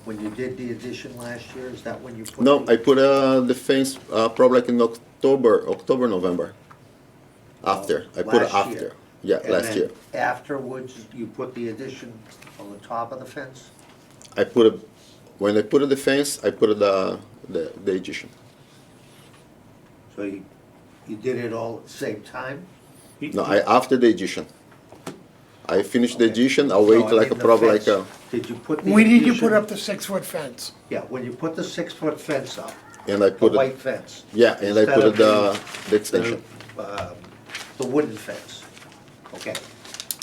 J: When you did the addition last year, is that when you put?
M: No, I put the fence probably like in October, November. After I put it
J: Last
M: after,
J: year.
M: yeah,
J: And
M: last
J: then
M: year.
J: afterwards, you put the addition on the top of the fence?
M: I put it when I put the fence. I put the addition.
J: So you did it all at the same time?
M: No, after the addition. I finished the
J: Okay.
M: addition. I'll wait
J: No, I
M: like
J: mean the
M: probably like
J: fence. Did you put the
A: when did you put
J: addition-
A: up the 6-foot fence?
J: Yeah, when you put the 6-foot fence up,
M: and I
J: the
M: put it.
J: white fence.
M: Yeah, and I
J: instead
M: put
J: of
M: the extension.
J: The wooden fence. Okay.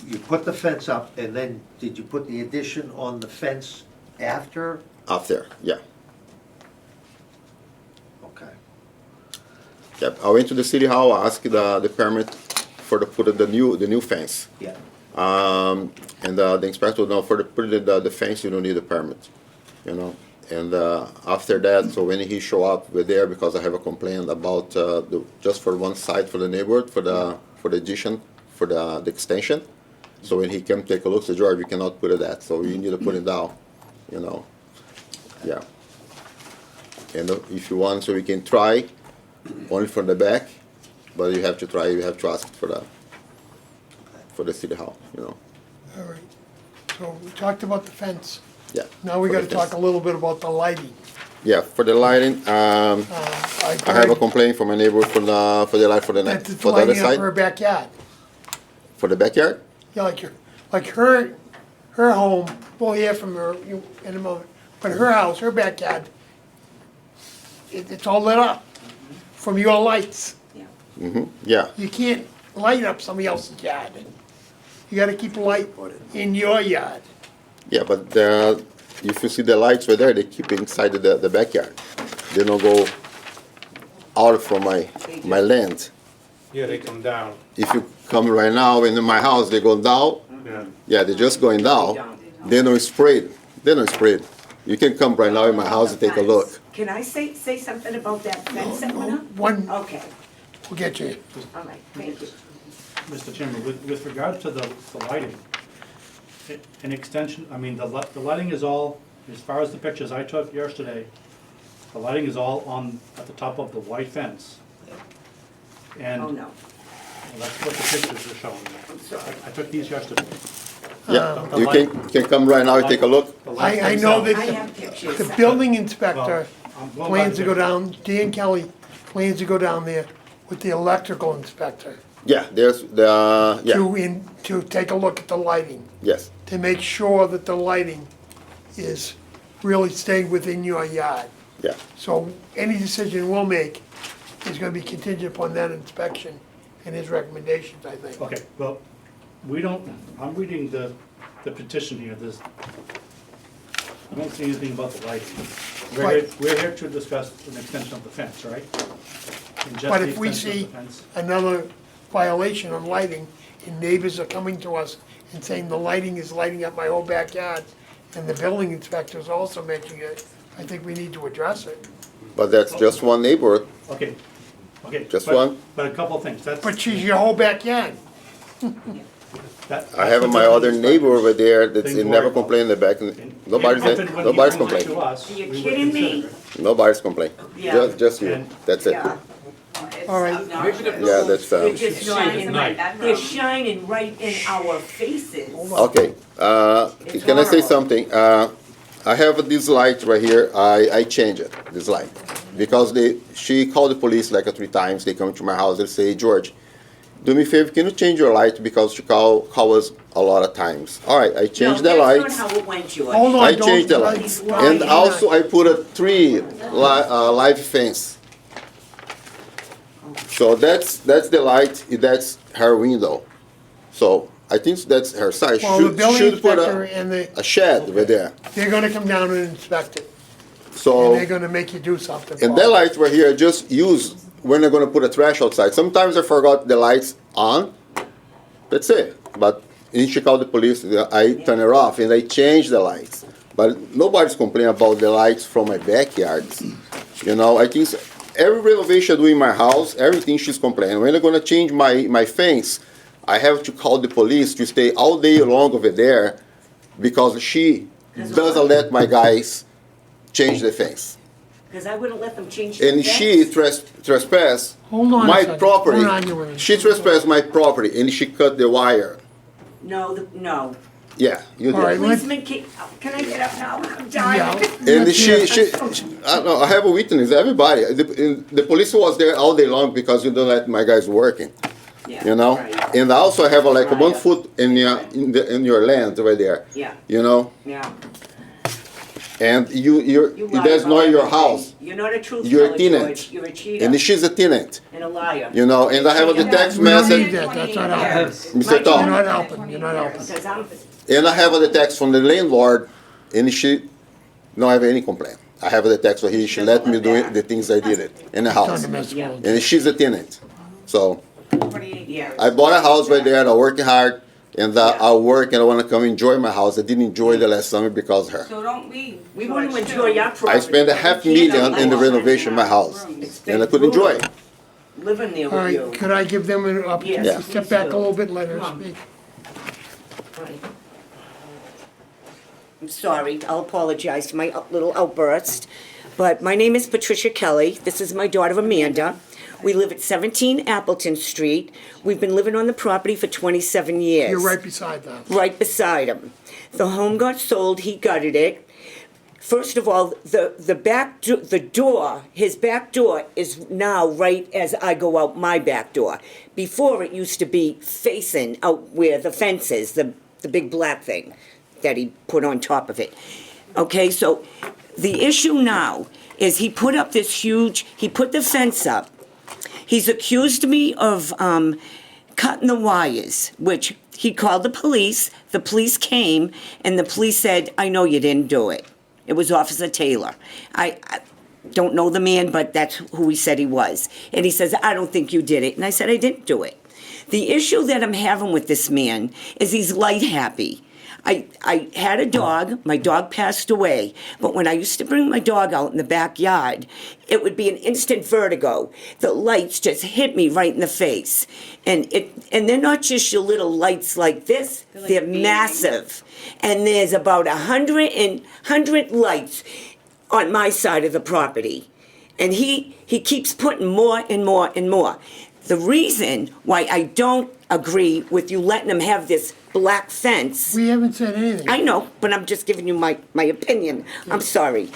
J: You put the fence up, and then did you put the addition on the fence after?
M: After, yeah.
J: Okay.
M: Yep. I went to the city hall. I asked the permit for put the new fence.
J: Yeah.
M: And the inspector, no, for putting the fence, you don't need a permit, you know. And after that, so when he show up, we're there because I have a complaint about just for one side for the neighborhood, for the addition, for the extension. So when he come take a look, say, George, you cannot put it that, so you need to put it down, you know, yeah. And if you want, so we can try only from the back, but you have to try, you have to ask for the city hall, you know,
A: All right. So we talked about the fence.
M: yeah.
A: Now we
M: for
A: gotta
M: the
A: talk
M: fence.
A: a little bit about the lighting.
M: Yeah, for the lighting, I have a complaint from a neighbor for the light for the
A: That's
M: for the other
A: lighting up her
M: side,
A: backyard.
M: for the backyard.
A: Yeah, like her home, we'll hear from her in a moment, but her house, her backyard, it's all lit up from your lights.
M: Yeah,
A: You can't light up somebody else's yard. You gotta keep a light in your yard.
M: yeah, but if you see the lights right there, they keep inside the backyard. They don't go out from my land.
I: Yeah, they come down.
M: If you come right now into my house, they go down.
I: Yeah.
M: Yeah, they're just going down. They don't spray it. They don't spray it. You can come right now in my house and take a look.
N: Can I say something about that fence that went up?
A: One,
N: Okay,
A: we'll get you.
N: all right, thank you.
H: Mr. Chairman, with regard to the lighting, an extension, I mean, the lighting is all, as far as the pictures I took yesterday, the lighting is all at the top of the white fence. And
N: Oh, no,
H: that's what the pictures are showing.
N: I'm sorry.
H: I took these yesterday.
M: Yeah,
H: The
M: you
H: light-
M: can come right now and take a look.
H: The lights
A: I know
H: themselves.
N: I
A: that
N: have pictures.
A: the building inspector
H: Well, I'm going by
A: plans
H: the
A: to go
H: picture.
A: down, Dan Kelly plans to go down there with the electrical inspector
M: Yeah, there's yeah,
A: to take a look at the lighting,
M: yes,
A: to make sure that the lighting is really staying within your yard.
M: yeah.
A: So any decision we'll make is gonna be contingent upon that inspection and his recommendations, I think.
H: Okay, well, we don't, I'm reading the petition here, I don't see anything about the lighting.
A: Right.
H: We're here to discuss an extension of the fence, right? And just
A: But
H: the
A: if we
H: extension
A: see
H: of the fence.
A: another violation on lighting, and neighbors are coming to us and saying the lighting is lighting up my whole backyard, and the building inspector is also mentioning it, I think we need to address it.
M: But that's just one neighbor.
H: Okay, okay.
M: Just
H: but-
M: one?
H: But a couple of things,
A: But she's your whole backyard.
M: I have my other neighbor over there that's
H: Thing to
M: never
H: worry about.
M: complained in the back. Nobody's
H: Nobody's
M: complained.
N: Are you kidding me?
M: Nobody's complained.
N: Yeah.
M: Just you.
H: And-
M: That's it.
N: Yeah.
A: All right.
M: Yeah, that's
N: They're just shining,
I: night.
N: they're shining right in our faces.
M: okay.
N: It's
M: Can I say
N: horrible.
M: something? I have this light right here. I change it. This light because she called the police like 3 times. They come to my house and say, George, do me a favor. Can you change your light because she call us a lot of times. All right. I changed the
N: No,
M: lights.
N: that's not how it went, George.
A: Hold on,
M: I
A: don't-
M: changed the
A: don't-
M: lights.
N: don't-
M: And
N: don't-
M: also I put a 3 live fence. So that's the light, that's her window. So I think that's her side.
A: Well, the building
M: Should put
A: inspector and
M: a shed right there.
A: they're gonna come down and inspect it, and
M: So,
A: they're gonna make you do something.
M: and that light right here, just use when they're gonna put a trash outside. Sometimes I forgot the lights on, that's it. But in Chicago, the police, I turn it off and I change the lights. But nobody's complaining about the lights from my backyard. You know, I think every renovation I do in my house, everything she's complaining. When I'm gonna change my fence, I have to call the police to stay all day long over there because she doesn't let my guys change the fence.
N: Because I wouldn't let them change the
M: And
N: fence.
M: she trespassed
A: Hold on a
M: my
A: second.
M: property.
A: Don't argue with me.
M: She trespassed my property and she cut the wire.
N: No.
M: Yeah, you
A: All right,
M: did.
N: Policeman, can I get up now? I'm dying.
A: Yeah.
M: And
A: Let's
M: she,
A: hear-
M: I don't know, I have a witness, everybody. The police was there all day long because you don't let my guys working,
N: Yeah,
M: you know?
N: right.
M: And I also have like
N: Right.
M: 1 foot in your land right there,
N: Yeah,
M: you know?
N: yeah.
M: And
N: You lie
M: that's
N: about
M: not your
N: everything.
M: house.
N: You're not a truth
M: You're a
N: teller,
M: tenant.
N: George. You're a cheater
M: And she's a tenant,
N: and a liar.
M: you know? And I have the text
A: We don't need
M: message,
A: that, that's not helping.
M: Mr.
A: You're
M: Tom.
A: not helping, you're not helping.
N: Because I'm,
M: And I have the text from the landlord, and she don't have any complaint. I have the text where she let me do it, the things I did it in the
A: Time
M: house.
A: to mess
N: Yeah.
A: with.
M: And she's a tenant. So
N: 28 years.
M: I bought a house right there, and I'm working hard, and I work and I want to come enjoy my house. I didn't enjoy the last summer because of her.
L: So don't we?
N: We want to enjoy your property.
M: I spent a $500,000 in the renovation of my house, and I couldn't enjoy it.
N: Living there
A: All
N: with
A: right,
N: you.
A: could I give them an opportunity
N: Yeah.
A: to step back a little bit and let her speak?
N: I'm sorry, I'll apologize for my little outburst. But my name is Patricia Kelly. This is my daughter Amanda. We live at 17 Appleton Street. We've been living on the property for 27 years.
A: You're right beside that.
N: Right beside him. The home got sold, he gutted it. First of all, the door, his back door is now right as I go out my back door. Before, it used to be facing out where the fence is, the big black thing that he put on top of it. Okay, so the issue now is he put up this he put the fence up. He's accused me of cutting the wires, which he called the police. The police came, and the police said, I know you didn't do it. It was Officer Taylor. I don't know the man, but that's who he said he was. And he says, I don't think you did it. And I said, I didn't do it. The issue that I'm having with this man is he's light happy. I had a dog. My dog passed away. But when I used to bring my dog out in the backyard, it would be an instant vertigo. The lights just hit me right in the face. And they're not just your little lights like this. They're massive. And there's about 100 lights on my side of the property. And he keeps putting more and more and more. The reason why I don't agree with you letting him have this black fence.
A: We haven't said anything.
N: I know, but I'm just giving you my opinion. I'm sorry.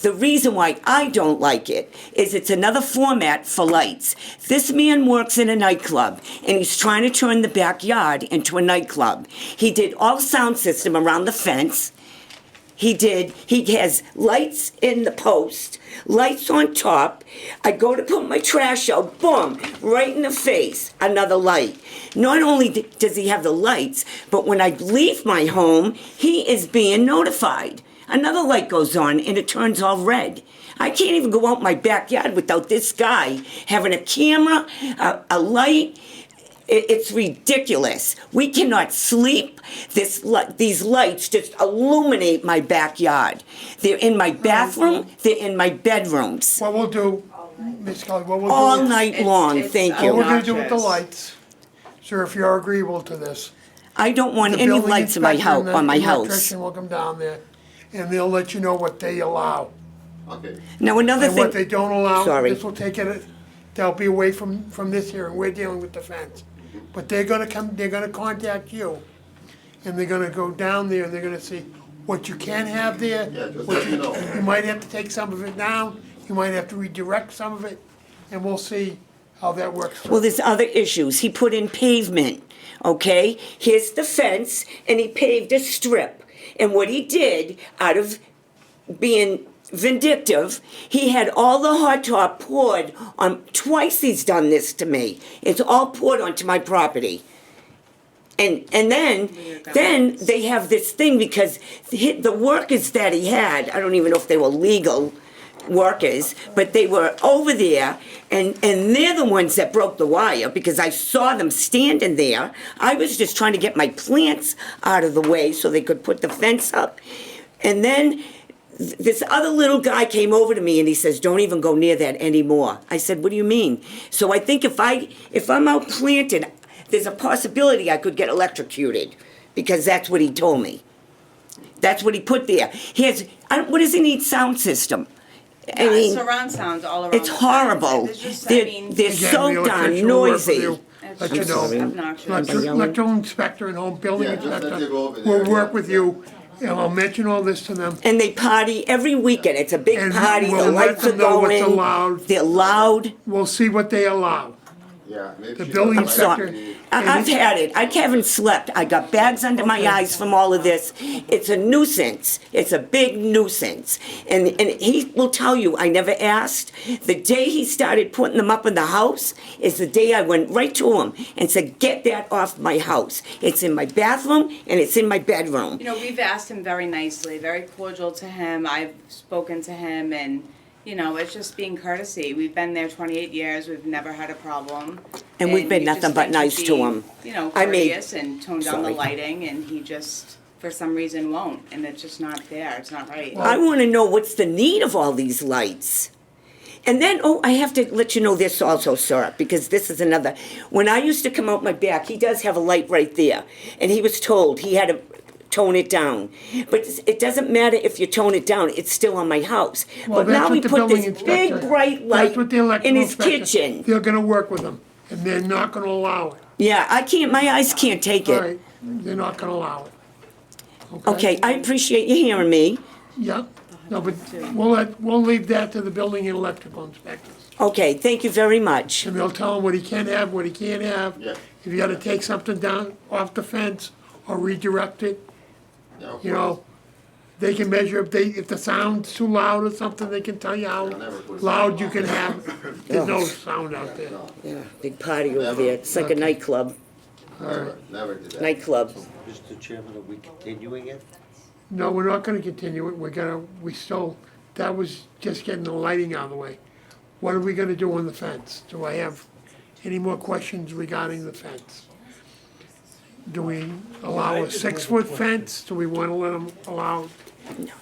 N: The reason why I don't like it is it's another format for lights. This man works in a nightclub, and he's trying to turn the backyard into a nightclub. He did all sound system around the fence. He has lights in the post, lights on top. I go to put my trash out, boom, right in the face, another light. Not only does he have the lights, but when I leave my home, he is being notified. Another light goes on and it turns all red. I can't even go out my backyard without this guy having a camera, a light. It's ridiculous. We cannot sleep. These lights just illuminate my backyard. They're in my bathroom. They're in my bedrooms.
A: What we'll do, Ms. Kelly, what we'll do.
N: All night long, thank
A: What we're
N: you.
A: gonna do with the lights, sir, if you're agreeable to this.
N: I don't want
A: the
N: any
A: building
N: lights in my
A: inspector
N: house,
A: and the
N: on my house.
A: electrician will come down there, and they'll let you know what they allow.
M: Okay.
N: Now, another
A: And what they
N: thing,
A: don't allow,
N: Sorry.
A: this will take it, they'll be away from this here, and we're dealing with the fence. But they're gonna contact you, and they're gonna go down there, and they're gonna see what you can have there.
M: Yeah, just
A: what
M: let me know.
A: You might have to take some of it down, you might have to redirect some of it, and we'll see how that works.
N: well, there's other issues. He put in pavement, okay? Here's the fence, and he paved a strip. And what he did, out of being vindictive, he had all the hot top poured on, twice he's done this to me. It's all poured onto my property. And then they have this thing because the workers that he had, I don't even know if they were legal workers, but they were over there, and they're the ones that broke the wire because I saw them standing there. I was just trying to get my plants out of the way so they could put the fence up. And then this other little guy came over to me and he says, don't even go near that anymore. I said, what do you mean? So I think if I'm out planted, there's a possibility I could get electrocuted because that's what he told me. That's what he put there. What does he need? Sound system. I mean,
L: surround sound all around.
N: it's
L: the
N: horrible.
L: fence. It's just,
N: They're
A: Again,
N: so
A: the
N: darn
A: electrician will work with
N: noisy.
A: you, Let you
L: it's
A: know.
L: obnoxious.
A: Electrical inspector and home building
M: Yeah, just let
A: inspector
M: you go over there,
A: will work
M: yeah.
A: with you, and I'll mention all this to them.
N: And they party every weekend. It's a big
A: And
N: party.
A: we'll
N: The
A: let
N: lights are
A: them know what's
N: going.
A: allowed.
N: They're loud.
A: We'll see what they allow.
M: Yeah, maybe
A: The
M: she
A: building
M: doesn't like
A: inspector-
M: the-
N: I've had it. I haven't slept. I got bags under my eyes from all of this. It's a nuisance. It's a big nuisance. And he will tell you, I never asked. The day he started putting them up in the house is the day I went right to him and said, get that off my house. It's in my bathroom and it's in my bedroom.
L: You know, we've asked him very nicely, very cordial to him. I've spoken to him and, you know, it's just being courtesy. We've been there 28 years. We've never had a problem.
N: And we've been
L: we
N: nothing
L: just
N: but
L: like
N: nice to
L: be,
N: him.
L: You know,
N: I mean-
L: courteous and tone down the
N: Sorry.
L: lighting, and he just, for some reason, won't. And it's just not there. It's not right.
N: I want to know what's the need of all these lights. And then, oh, I have to let you know this also, sir, because this is another. When I used to come out my back, he does have a light right there. And he was told he had to tone it down. But it doesn't matter if you tone it down, it's still on my house.
A: Well,
N: But now
A: that's
N: we
A: what the
N: put
A: building
N: this big
A: inspector-
N: bright light
A: That's what the
N: in
A: electrical
N: his
A: inspector,
N: kitchen.
A: they're gonna work with them, and they're not gonna allow it.
N: Yeah, I can't, my eyes can't take
A: All
N: it.
A: right, they're not gonna allow it.
N: Okay, I appreciate you hearing me.
A: Yep, no, but we'll leave that to the building and electrical inspectors.
N: Okay, thank you very much.
A: And they'll tell him what he can have, what he can't have.
M: Yeah.
A: If you gotta take something down off the fence or redirect it,
M: Yeah, of
A: you know, they can measure if the sound's too loud or something, they can tell you how loud you can have. There's no sound out there.
N: Yeah, big party over there, it's like a nightclub,
M: Never did that.
N: nightclub.
J: Mr. Chairman, are we continuing it?
A: No, we're not gonna continue it, that was just getting the lighting out of the way. What are we gonna do on the fence? Do I have any more questions regarding the fence? Do we allow a 6-foot fence? Do we wanna let them allow?
N: No.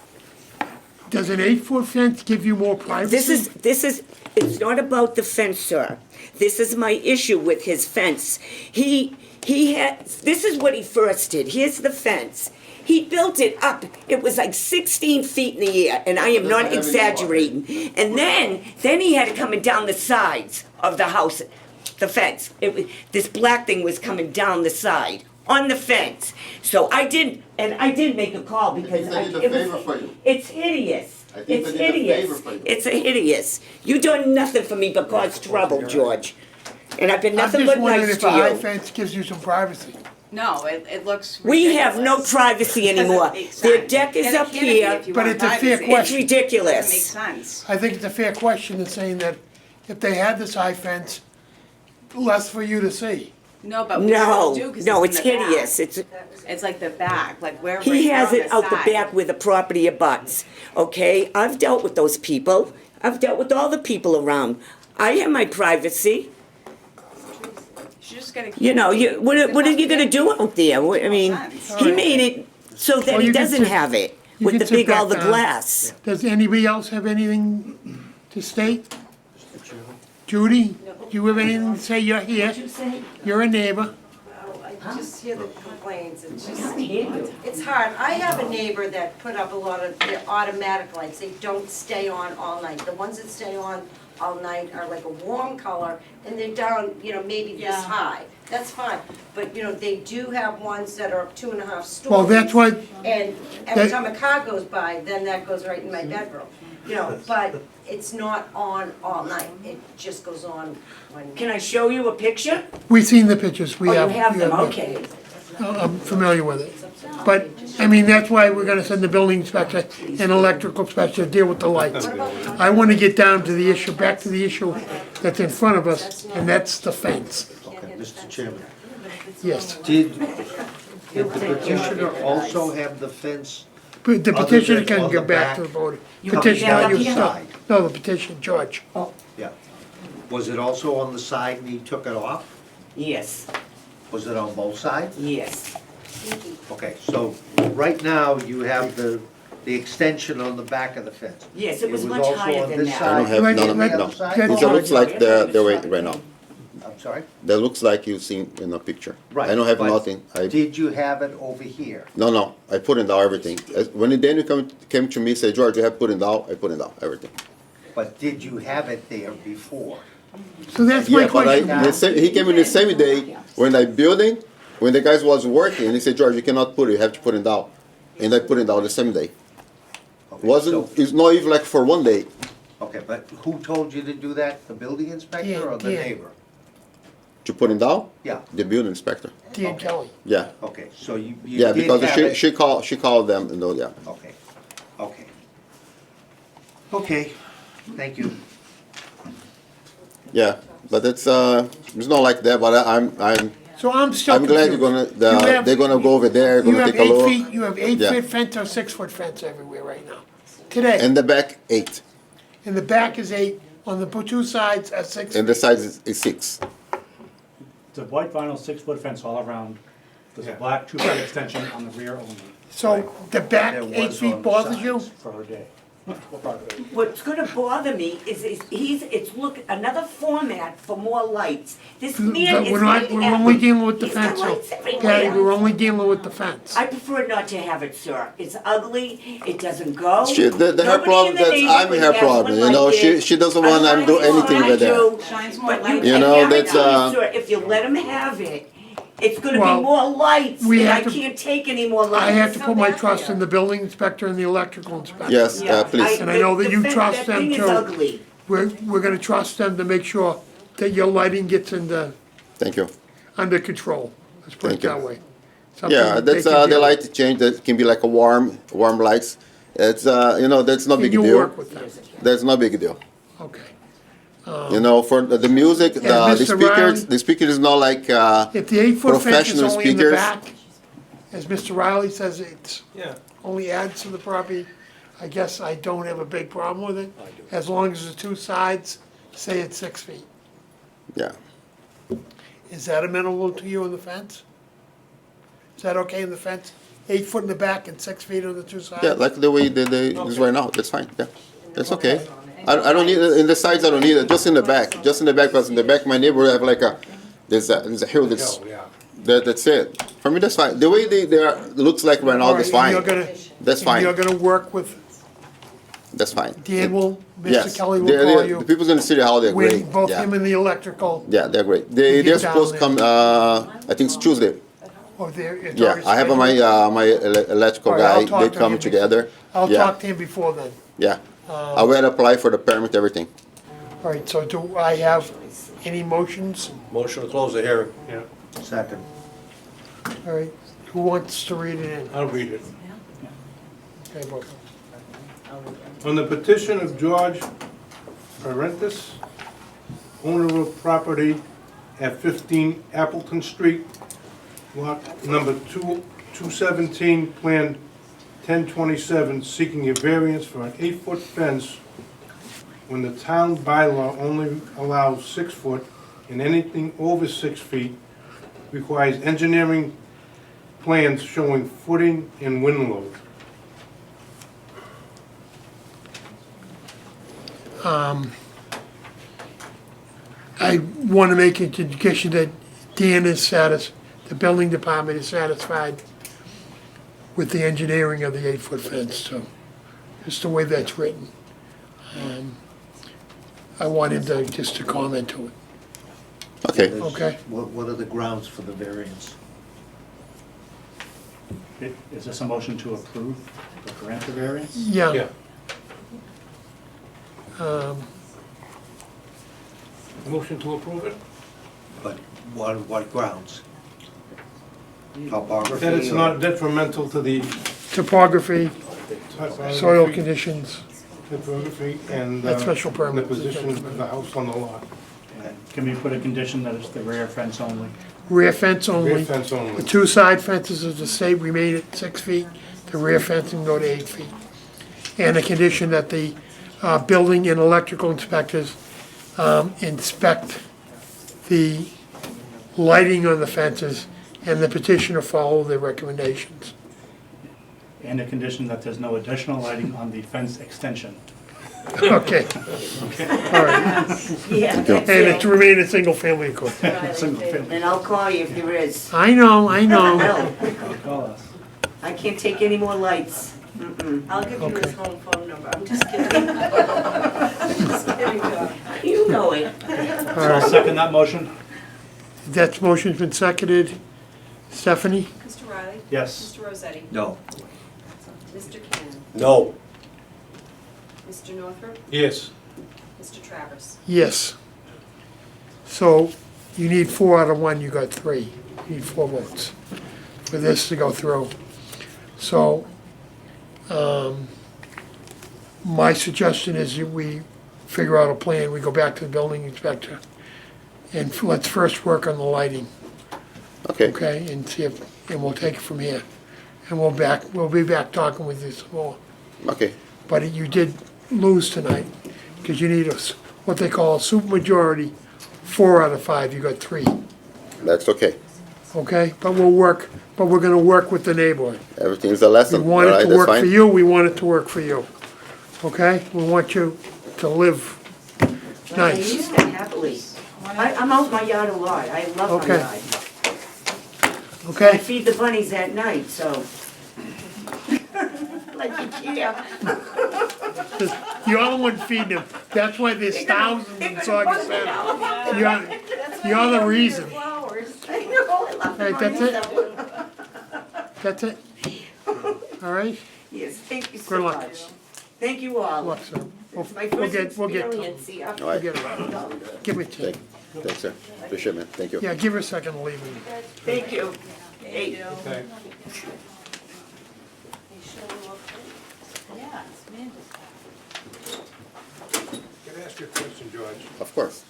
A: Does an 8-foot fence give you more privacy?
N: This is, it's not about the fence, sir. This is my issue with his fence. He had, this is what he first did. Here's the fence. He built it up. It was like 16 feet in the air, and I am not exaggerating. And then he had it coming down the sides of the house, the fence. This black thing was coming down the side on the fence. So I did make a call because
M: I think they did a favor for you.
N: it's hideous.
M: I think
N: It's
M: they did a
N: hideous.
M: favor for you.
N: It's hideous. You done nothing for me but cause trouble, George. And I've been
A: I'm
N: nothing
A: just
N: but
A: wondering
N: nice
A: if
N: to
A: a high
N: you.
A: fence gives you some privacy.
L: No, it looks
N: We have no
L: ridiculous.
N: privacy anymore.
L: Doesn't make
N: Their
L: sense.
N: deck is
L: And it
N: up
L: can't be
N: here.
L: if you
A: But
L: want
A: it's a fair
L: privacy.
N: It's
A: question.
N: ridiculous.
L: Doesn't make sense.
A: I think it's a fair question in saying that if they had this high fence, less for you to see.
L: No, but we still do, 'cause
N: No,
L: it's
N: it's
L: in the back.
N: hideous.
L: It's like the back, like we're right
N: He has
L: on
N: it out the
L: side.
N: back where the property abuts, okay? I've dealt with those people. I've dealt with all the people around. I have my privacy.
L: She's just gonna keep.
N: You know, what are you gonna do out there? I mean, he made it so that
A: Well,
N: he
A: you can
N: doesn't
A: sit-
N: have it
A: you
N: with
A: can
N: the
A: sit
N: big, all
A: back
N: the
A: down.
N: glass.
A: Does anybody else have anything to state? Judy, do you have anything to say? You're here. You're a neighbor.
O: I just hear the complaints, it's hard. I have a neighbor that put up a lot of their automatic lights, they don't stay on all night. The ones that stay on all night are like a warm color, and they're down, maybe this high. That's fine, but, they do have ones that are up 2.5 stories.
A: Well, that's why,
O: And every
A: that-
O: time a car goes by, then that goes right in my bedroom. But it's not on all night, it just goes on when.
N: Can I show you a picture?
A: we've seen the pictures. We
N: Oh, you
A: have.
N: have
A: we
N: them,
A: have
N: okay.
A: I'm familiar with it. But, I mean, that's why we're gonna send the building inspector and electrical inspector to deal with the lights. I wanna get down to the issue, back to the issue that's in front of us, and that's the fence.
J: Okay, Mr. Chairman,
A: Yes.
J: did the petitioner also have the fence?
A: But the
J: Other
A: petitioner
J: than
A: can
J: on
A: go
J: the
A: back
J: back?
A: to the voter.
J: Coming
A: Petition,
J: down
A: not you,
J: the
A: no,
J: side?
A: no, the petition, George.
J: Yeah. Was it also on the side and he took it off?
N: Yes,
J: Was it on both sides?
N: yes.
J: Okay, so right now you have the extension on the back of the fence.
N: Yes, it was much
J: also
N: higher
J: on
N: than
J: this
N: that.
M: I don't
J: side.
M: have,
A: Let-
M: no,
A: let-
M: no.
J: let-
M: It looks like the way right now.
J: I'm sorry?
M: That looks like you seen in the picture.
J: Right.
M: I don't have
J: but
M: nothing.
J: Did you have it over here?
M: No, I put it down everything. When Daniel came to me, said, George, you have put it down, I put it down, everything.
J: But did you have it there before?
A: So that's my
M: Yeah, but
A: question.
M: he came in the same day when I building, when the guys was working, and he said, George, you cannot put it, you have to put it down. And I put it down the same day.
J: Okay,
M: Wasn't,
J: so-
M: it's not even like for one day.
J: Okay, but who told you to do that? The building inspector or the
A: Yeah.
J: neighbor?
M: To put it down?
J: Yeah,
M: The building inspector.
A: Dean Kelly.
M: Yeah,
J: okay, so you
M: yeah,
J: did
M: because
J: have it.
M: she called them, and yeah.
J: Okay, okay. Okay, thank you.
M: Yeah, but it's not like that, but I'm
A: So I'm still
M: I'm glad
A: confused.
M: you're gonna,
A: You have-
M: they're gonna go over there,
A: You
M: gonna
A: have
M: take a look.
A: 8 feet, you have 8
M: Yeah.
A: foot fence or 6-foot fence everywhere right now. Today,
M: And the back, 8,
A: and the back is 8, on the two sides are 6.
M: and the sides is 6.
H: It's a white vinyl 6-foot fence all around. There's a black 2-foot extension on the rear only
A: So the back
J: There
A: 8
J: was
A: feet
J: on the
A: bothers you?
J: sides.
H: for a day.
N: What's gonna bother me is it's another format for more lights. This man
A: But
N: is
A: we're not,
N: getting
A: we're
N: at-
A: only dealing with the
N: He's got
A: fence, so,
N: lights
A: Patty,
N: everywhere.
A: we're only dealing with the fence.
N: I prefer not to have it, sir. It's ugly, it doesn't go.
M: She, the, her
N: Nobody
M: problem,
N: in the
M: that's, I'm
N: neighborhood
M: her
N: has
M: problem,
N: one
M: you know,
N: like
M: she,
N: this.
M: she doesn't want to do anything with that.
L: Shines more
N: But
L: light.
M: You know,
N: I
M: that's,
N: guarantee you, sir, if you let him have it, it's gonna
A: Well,
N: be more lights,
A: we
N: and I
A: have to-
N: can't take any more lights.
A: I have to
N: It's
A: put
N: not
A: my
N: that
A: trust
N: fair.
A: in the building inspector and the electrical inspector.
M: Yes,
N: Yeah,
M: please.
A: And I know that you
N: the
A: trust
N: that
A: them
N: thing is
A: too.
N: ugly.
A: We're gonna trust them to make sure that your lighting gets
M: Thank you.
A: under control, let's put it
M: Thank you.
A: that way. Something
M: Yeah,
A: that they
M: that's,
A: can
M: the
A: deal
M: light change, that can be like a warm lights. It's, you know, that's no
A: with.
M: big
A: And you'll
M: deal.
A: work with them,
M: That's no big deal.
A: okay.
M: You know, for the music, the
A: Mr. Riley-
M: the speaker is not like,
A: If the 8-foot fence is
M: professional
A: only in the
M: speakers.
A: back, as Mr. Riley says, it's
B: Yeah.
A: only adds to the property, I guess I don't have a big problem with it, as long as the two sides say it's 6 feet.
M: yeah.
A: Is that amenable to you in the fence? Is that okay in the fence? 8 foot in the back and 6 feet on the two sides?
M: Yeah, like the way they is right now, that's fine, yeah. That's okay. I don't need, in the sides I don't need it, just in the back, because in the back, my neighbor have like there's a hill that's, that's it. For me, that's fine. The way they are, looks like right now, that's
A: All right,
M: fine. That's
A: and you're
M: fine,
A: gonna work with,
M: that's fine.
A: Dan will,
M: Yes,
A: Mr. Kelly will
M: they're-
A: call
M: the
A: you,
M: people in the city hall, they're great,
A: when both
M: yeah.
A: him and the electrical,
M: Yeah, they're great.
A: get
M: They're
A: down
M: supposed to come, I think it's Tuesday.
A: or there, it's
M: Yeah,
A: already
M: I have
A: scheduled.
M: my electrical
A: All right, I'll
M: guy,
A: talk
M: they
A: to
M: come
A: him.
M: together.
A: I'll
M: Yeah.
A: talk to him before then.
M: Yeah, I will apply for the permit, everything.
A: All right, so do I have any motions?
B: Motion to close the hearing.
H: Yeah,
J: Second.
A: All right, who wants to read it in?
I: I'll read it.
A: Okay, Bob.
I: On the petition of George Parentis, owner of property at 15 Appleton Street, lot number 217, plan 1027, seeking a variance for an 8-foot fence when the town bylaw only allows 6 foot, and anything over 6 feet requires engineering plans showing footing and wind load.
A: I want to make it indication that Dan is the building department is satisfied with the engineering of the 8-foot fence, so just the way that's written. I want him to, just to comment to it.
M: Okay,
A: Okay.
J: What are the grounds for the variance?
H: is this a motion to approve or grant the variance?
A: Yeah.
I: Yeah. Motion to approve it?
J: But what grounds? Topography?
I: That it's
J: or-
I: not detrimental to the
A: Topography, soil conditions,
I: topography and
A: That special
I: the
A: permit.
I: position of the house on the lot.
H: Can we put a condition that it's the rear fence only?
A: rear fence
I: Rear
A: only.
I: fence
A: The
I: only.
A: two side fences of the state remain at 6 feet, the rear fence can go to 8 feet. And a condition that the building and electrical inspectors inspect the lighting on the fences and the petitioner follow their recommendations.
H: And a condition that there's no additional lighting on the fence extension.
A: Okay, all right.
N: Yeah, that's
A: And it to
N: it.
A: remain a single family of course.
H: Single family.
N: And I'll call you if there is.
A: I know, I know.
N: No,
H: Call us.
N: I can't take any more lights.
O: I'll give you his
A: Okay.
O: home phone number, I'm just kidding. Just kidding, Doc.
N: You know it.
H: I'll second that motion.
A: That motion's been seconded. Stephanie?
P: Mr. Riley?
H: Yes.
P: Mr. Rossetti?
J: No.
P: Mr. Cannon?
B: No.
P: Mr. Northrup?
I: Yes.
P: Mr. Travers?
A: Yes. So you need 4 out of 1, you got 3. You need 4 votes for this to go through. So, my suggestion is that we figure out a plan, we go back to the building inspector, and let's first work on the lighting,
M: okay,
A: okay, and see if, and we'll take it from here. And we'll be back talking with you some more.
M: okay.
A: But you did lose tonight, because you need what they call a supermajority, 4 out of 5, you got 3,
M: That's okay.
A: okay? But we're gonna work with the neighborhood.
M: Everything's a
A: We
M: lesson, all
A: want it
M: right,
A: to
M: that's
A: work for
M: fine.
A: you, we want it to work for you. okay? We want you to live
N: I
A: nice.
N: used to happily. I'm out my yard a lot. I love my
A: Okay.
N: yard. I
A: Okay?
N: feed the bunnies at night, so. Like you care.
A: You're the one feeding them. That's why there's thousands in Saugus Center. You're the reason.
N: Flowers. I know, I love the
A: Right, that's
N: bunnies.
A: it? That's it? All right?
N: Yes, thank you so
A: Good luck.
N: much. Thank you all.
A: Look, sir.
N: It's my
A: We'll
N: first
A: get
N: experience, yeah.
M: All right.
A: We'll get around. Give me a tip.
M: Thanks, sir. Appreciate it, man. Thank you.
A: Yeah, give her a second to leave me.
N: Thank you. Hey.
I: Okay. Can I ask you a question, George?
M: Of course.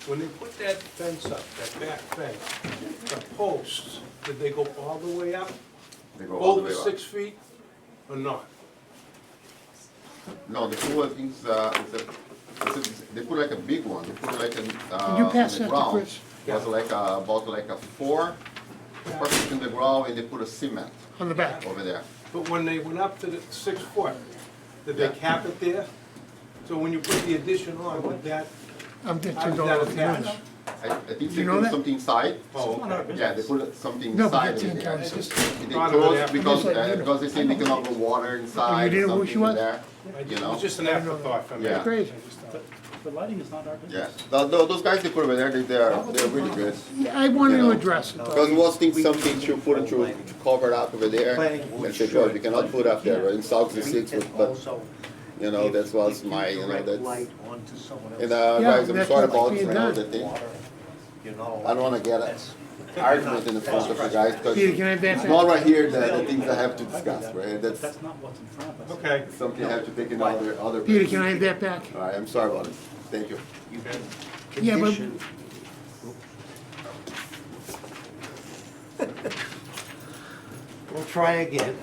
I: When they put that fence up, that back fence, the posts, did they go all the way up?
M: They go all the
I: Over
M: way up.
I: 6 feet or not?
M: No, the pool, I think, they put like a big one. They put like
A: Can you
M: on
A: pass
M: the
A: that to
M: ground.
A: Chris?
M: Was like about like a 4 in the ground, and they put a cement
A: On the back.
M: over there.
I: But when they went up to the 6 foot, did they
M: Yeah.
I: cap it there? So when you put the addition on, would that,
A: I'm just
I: how
A: going
I: does
A: to
I: that
A: do this.
I: attach?
M: I think
A: You
M: they
A: know
M: put
A: that?
M: something inside.
I: Oh, okay.
M: Yeah, they put something
A: No, but
M: inside
A: it's
M: over
A: in
M: there.
A: town.
I: I just
M: They
I: thought of it
M: close
I: after.
M: because,
A: Just like you know.
M: because they say they cannot go water inside
A: didn't
M: or
A: know who
M: something
A: she was?
M: there. You
I: It
M: know?
I: was just an afterthought for me.
M: Yeah.
A: Great.
H: The lighting is not our
M: Yeah,
H: business.
M: those guys they put over there, they're really good.
A: Yeah, I wanted
M: You
A: to
M: know.
A: address it
M: Because
A: though.
M: we was thinking something to put it to cover it up over there, and say, George, we cannot put up there, in South the 6 foot, but, you know, that was my, you know, that's, and,
A: Yeah,
M: guys, I'm
A: that's
M: sorry
A: what's
M: about,
A: being
M: you know,
A: done.
M: the thing. I don't wanna get an argument in the front of the guys, because
A: Peter, can I have that
M: it's
A: back?
M: not right here the things I have to discuss, right? That's
H: That's not what's in front of us.
I: Okay.
M: something I have to take in other.
A: Peter, can I have that back?
M: All right, I'm sorry about it, thank you.
A: Yeah, but
J: We'll try again.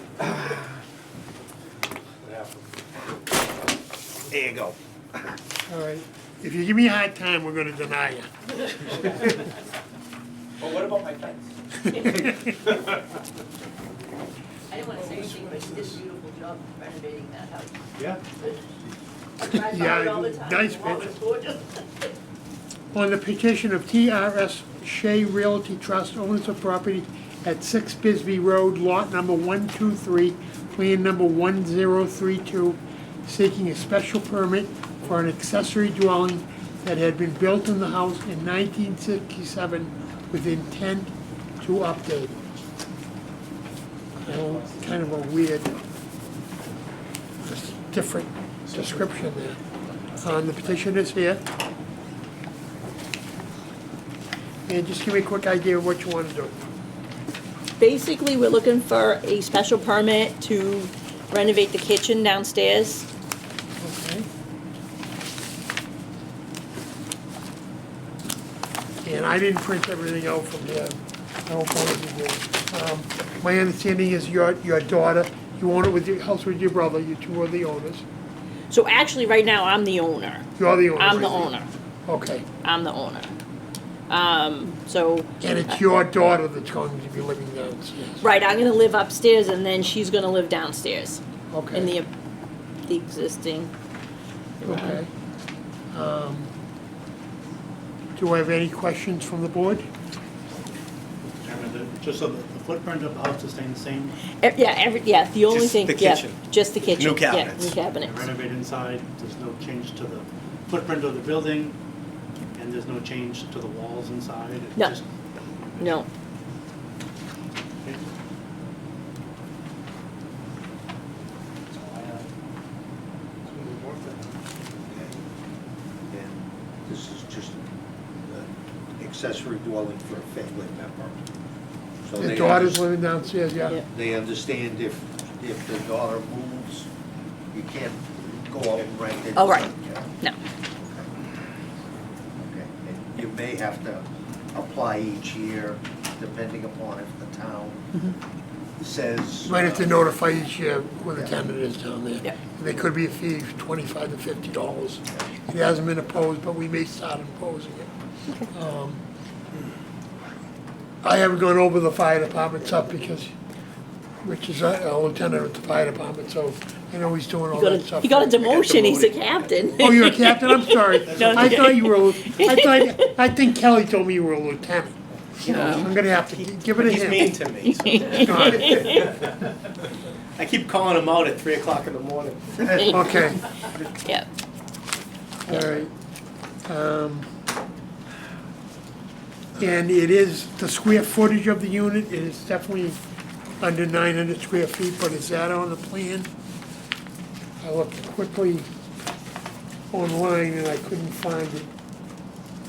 J: There you go.
A: all right. If you give me a hard time, we're gonna deny you.
H: Well, what about my fence?
E: I didn't wanna say anything, but you did a beautiful job renovating that house.
H: Yeah.
E: I drive by it all the time.
A: Nice
E: The wall is
A: picture.
E: gorgeous.
A: On the petition of TRS Shea Realty Trust, owners of property at 6 Bisbee Road, lot number 123, plan number 1032, seeking a special permit for an accessory dwelling that had been built in the house in 1967 with intent to update it. Kind of a weird, different description there. The petition is here. And just give me a quick idea of what you want to do.
Q: Basically, we're looking for a special permit to renovate the kitchen downstairs.
A: Okay. And I didn't print everything out from here. I don't know if you did. My understanding is your daughter, you own it with your house with your brother, you two are the owners.
Q: So actually, right now, I'm the owner.
A: You're the owner.
Q: I'm the
A: right?
Q: owner.
A: Okay.
Q: I'm the owner. So,
A: And it's your daughter that's going to be living downstairs.
Q: right, I'm gonna live upstairs and then she's gonna live downstairs in
A: Okay.
Q: the existing.
A: Okay. Do I have any questions from the board?
H: Chairman, just so the footprint of the house is staying the same,
Q: Yeah, the only
R: Just
Q: thing,
R: the
Q: yeah,
R: kitchen.
Q: just the kitchen.
R: New cabinets.
Q: Yeah, new cabinets.
H: they renovate inside, there's no change to the footprint of the building, and there's no change to the walls inside. It's
Q: No.
H: just-
Q: No,
H: That's all I have.
J: And this is just an accessory dwelling for a family member. So
A: The
J: they
A: daughter's
J: underst-
A: living downstairs, yeah?
Q: Yeah.
J: They understand if the daughter moves, you can't go out and rent it.
Q: Oh, right. no.
J: Okay, and you may have to apply each year, depending upon if the town says.
A: Might have to notify each year where the tenant is down there.
Q: Yeah.
A: There could be a fee of $25 to $50. It hasn't been imposed, but we may start imposing it. I haven't gone over the fire department stuff because Rich is a lieutenant at the fire department, so I know he's doing all that stuff.
Q: He got a demotion, he's a captain.
A: Oh, you're a captain? I'm sorry.
Q: No,
A: I thought you were, I think Kelly told me you were a lieutenant. I'm gonna have to give it a
R: He's
A: hint.
R: mean to me. So.
A: Got it.
R: I keep calling him out at 3 o'clock in the morning.
A: Okay,
Q: Yeah.
A: all right. And it is, the square footage of the unit, it is definitely under 900 square feet, but is that on the plan? I looked quickly online and I couldn't find it.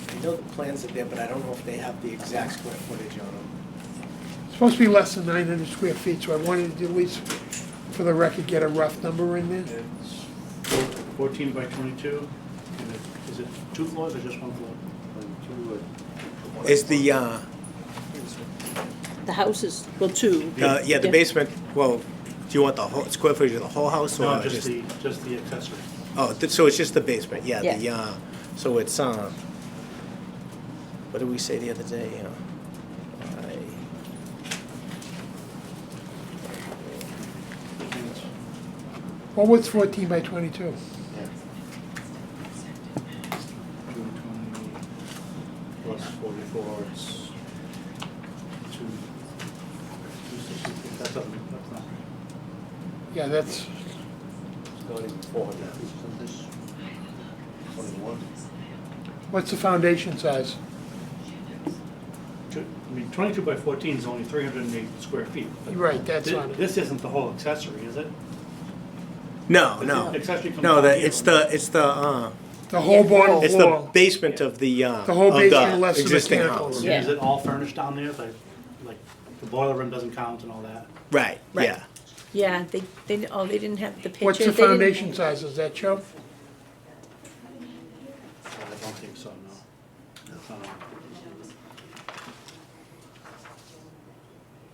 R: I know the plans are there, but I don't know if they have the exact square footage on them.
A: It's supposed to be less than 900 square feet, so I wanted to at least, for the record, get a rough number in there.
H: It's 14 by 22. And is it 2 floors or just 1 floor?
R: Is the,
Q: The house is, well, 2.
R: yeah, the basement, well, do you want the whole, square footage of the whole house or
H: No, just the accessory.
R: Oh, so it's just the basement, yeah,
Q: Yeah.
R: the, so it's, what did we say the other day?
A: What was 14 by 22?
H: 220 plus 44, it's 260. That's not right.
A: Yeah, that's,
J: It's not even 400 feet, isn't this 21?
A: what's the foundation size?
H: I mean, 22 by 14 is only 308 square feet. But
A: Right, that's on it.
H: This isn't the whole accessory, is it?
R: No,
H: The
R: no.
H: accessory comes
R: No,
H: down
R: the,
H: here.
R: it's the
A: The whole bottom
R: it's the
A: floor,
R: basement of the,
A: the whole
R: of
A: basement less the
R: existing
A: mechanical
R: house.
A: room.
H: Yeah. Is it all furnished down there? Like the boiler room doesn't count and all that?
R: Right,
Q: Right.
R: yeah.
Q: Yeah, they didn't have the picture.
A: What's the
Q: They didn't-
A: foundation size, does that show?
H: I don't think so, no.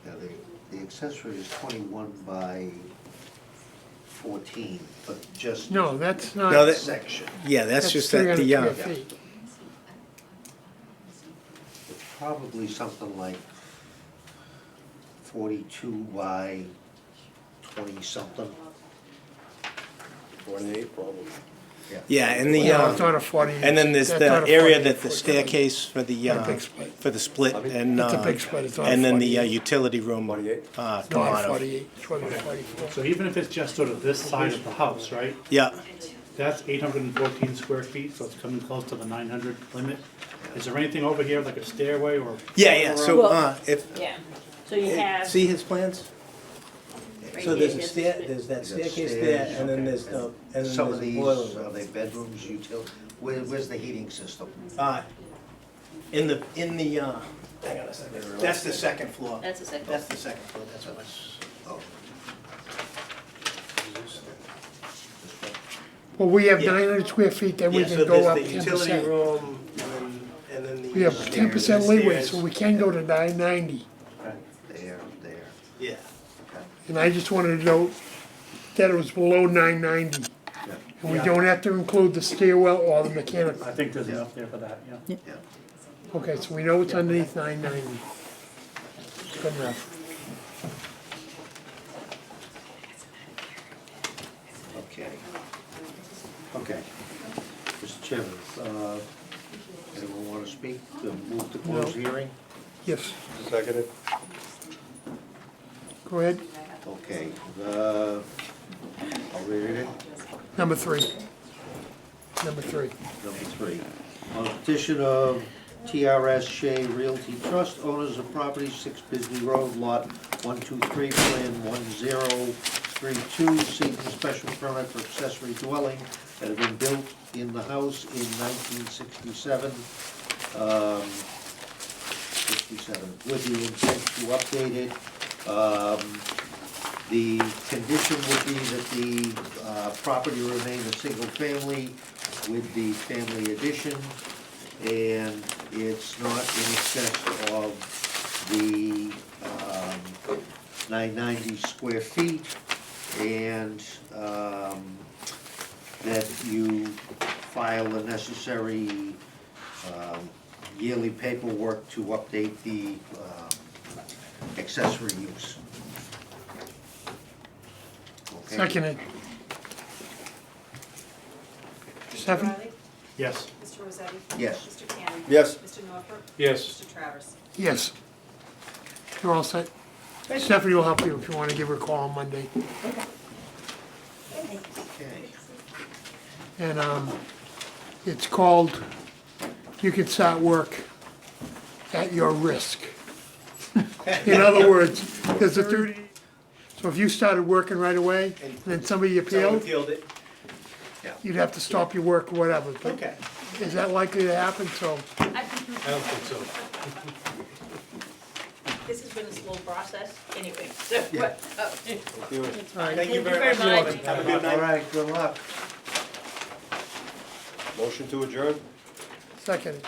J: Yeah, the accessory is 21 by 14, but just
A: No, that's not.
R: No, that-
J: section.
R: Yeah, that's just that
A: 300
R: the,
A: square feet.
J: It's probably something like 42 by 20-something.
B: 28 probably.
R: yeah, and the,
A: No, it's not a 40.
R: and then there's
A: that's
R: the
A: not a
R: area
A: 48
R: that the
A: foot.
R: staircase for the,
A: Not a big split.
R: for the split and,
A: It's a big split, it's not a
R: and then the
A: 48.
R: utility room,
B: 48.
R: come
A: Not
R: out
A: a
R: of.
A: 48, it's 40 to 44.
H: So even if it's just sort of this side of the house, right?
R: Yeah,
H: That's 814 square feet, so it's coming close to the 900 limit. Is there anything over here, like a stairway or?
R: yeah, so,
Q: Well-
R: if,
Q: Yeah, so you have.
R: see his plans?
Q: right
R: So there's
Q: here,
R: a
Q: here's
R: stair,
Q: the-
R: there's that
J: There's
R: staircase
J: stairs,
R: there, and then there's the, and then
J: Some
R: there's
J: of
R: the
J: these,
R: boiler
J: are
R: room.
J: they bedrooms, where's the heating system?
R: In the, hang on a second, that's the second floor.
Q: That's the second.
R: That's the second floor, that's what it's.
J: Oh.
A: Well, we have
R: Yeah.
A: 900 square feet, then we
R: Yeah, so
A: can go up
R: there's the utility
A: 10%.
R: room, and then the.
A: We have 10% leeway,
R: stairs.
A: so we can go to 990.
J: There.
R: Yeah.
A: And I just wanted to note that it was below 990. And we don't have to include the stairwell or the mechanical.
H: I think there's enough there for that, yeah.
A: Okay, so we know it's underneath 990. Good enough.
J: Okay. Mr. Chairman, anyone want to speak, to move to close
A: No.
J: hearing?
A: Yes,
B: Seconded.
A: go ahead.
J: Okay, I'll read it.
A: Number 3. Number 3.
J: Number 3. On the petition of TRS Shea Realty Trust, owners of property 6 Bisbee Road, lot 123, plan 1032, seeking special permit for accessory dwelling that had been built in the house in 1967, 67, with the intent to update it. The condition would be that the property remain a single family with the family addition, and it's not in excess of the 990 square feet, and that you file the necessary yearly paperwork to update the accessory use.
A: Seconded. Stephanie?
P: Riley?
H: Yes.
P: Mr. Rossetti?
J: Yes.
P: Mr. Cannon?
B: Yes.
P: Mr. Northrup?
I: Yes.
P: Mr. Travers?
A: Yes. You're all set. Stephanie will help you if you want to give her a call on Monday.
J: Okay.
A: And, it's called, you can start work at your risk. In other words, there's a 30, so if you started working right away, and then somebody
R: Someone
A: appealed,
R: appealed it.
A: you'd have to stop your work or whatever. But
R: Okay.
A: is that likely to happen? So,
I: I don't think so.
Q: This has been a slow process anyway, so, but,
B: Thank you.
R: Thank you very much. Have a good night.
J: All right, good luck.
B: Motion to adjourn?
A: second.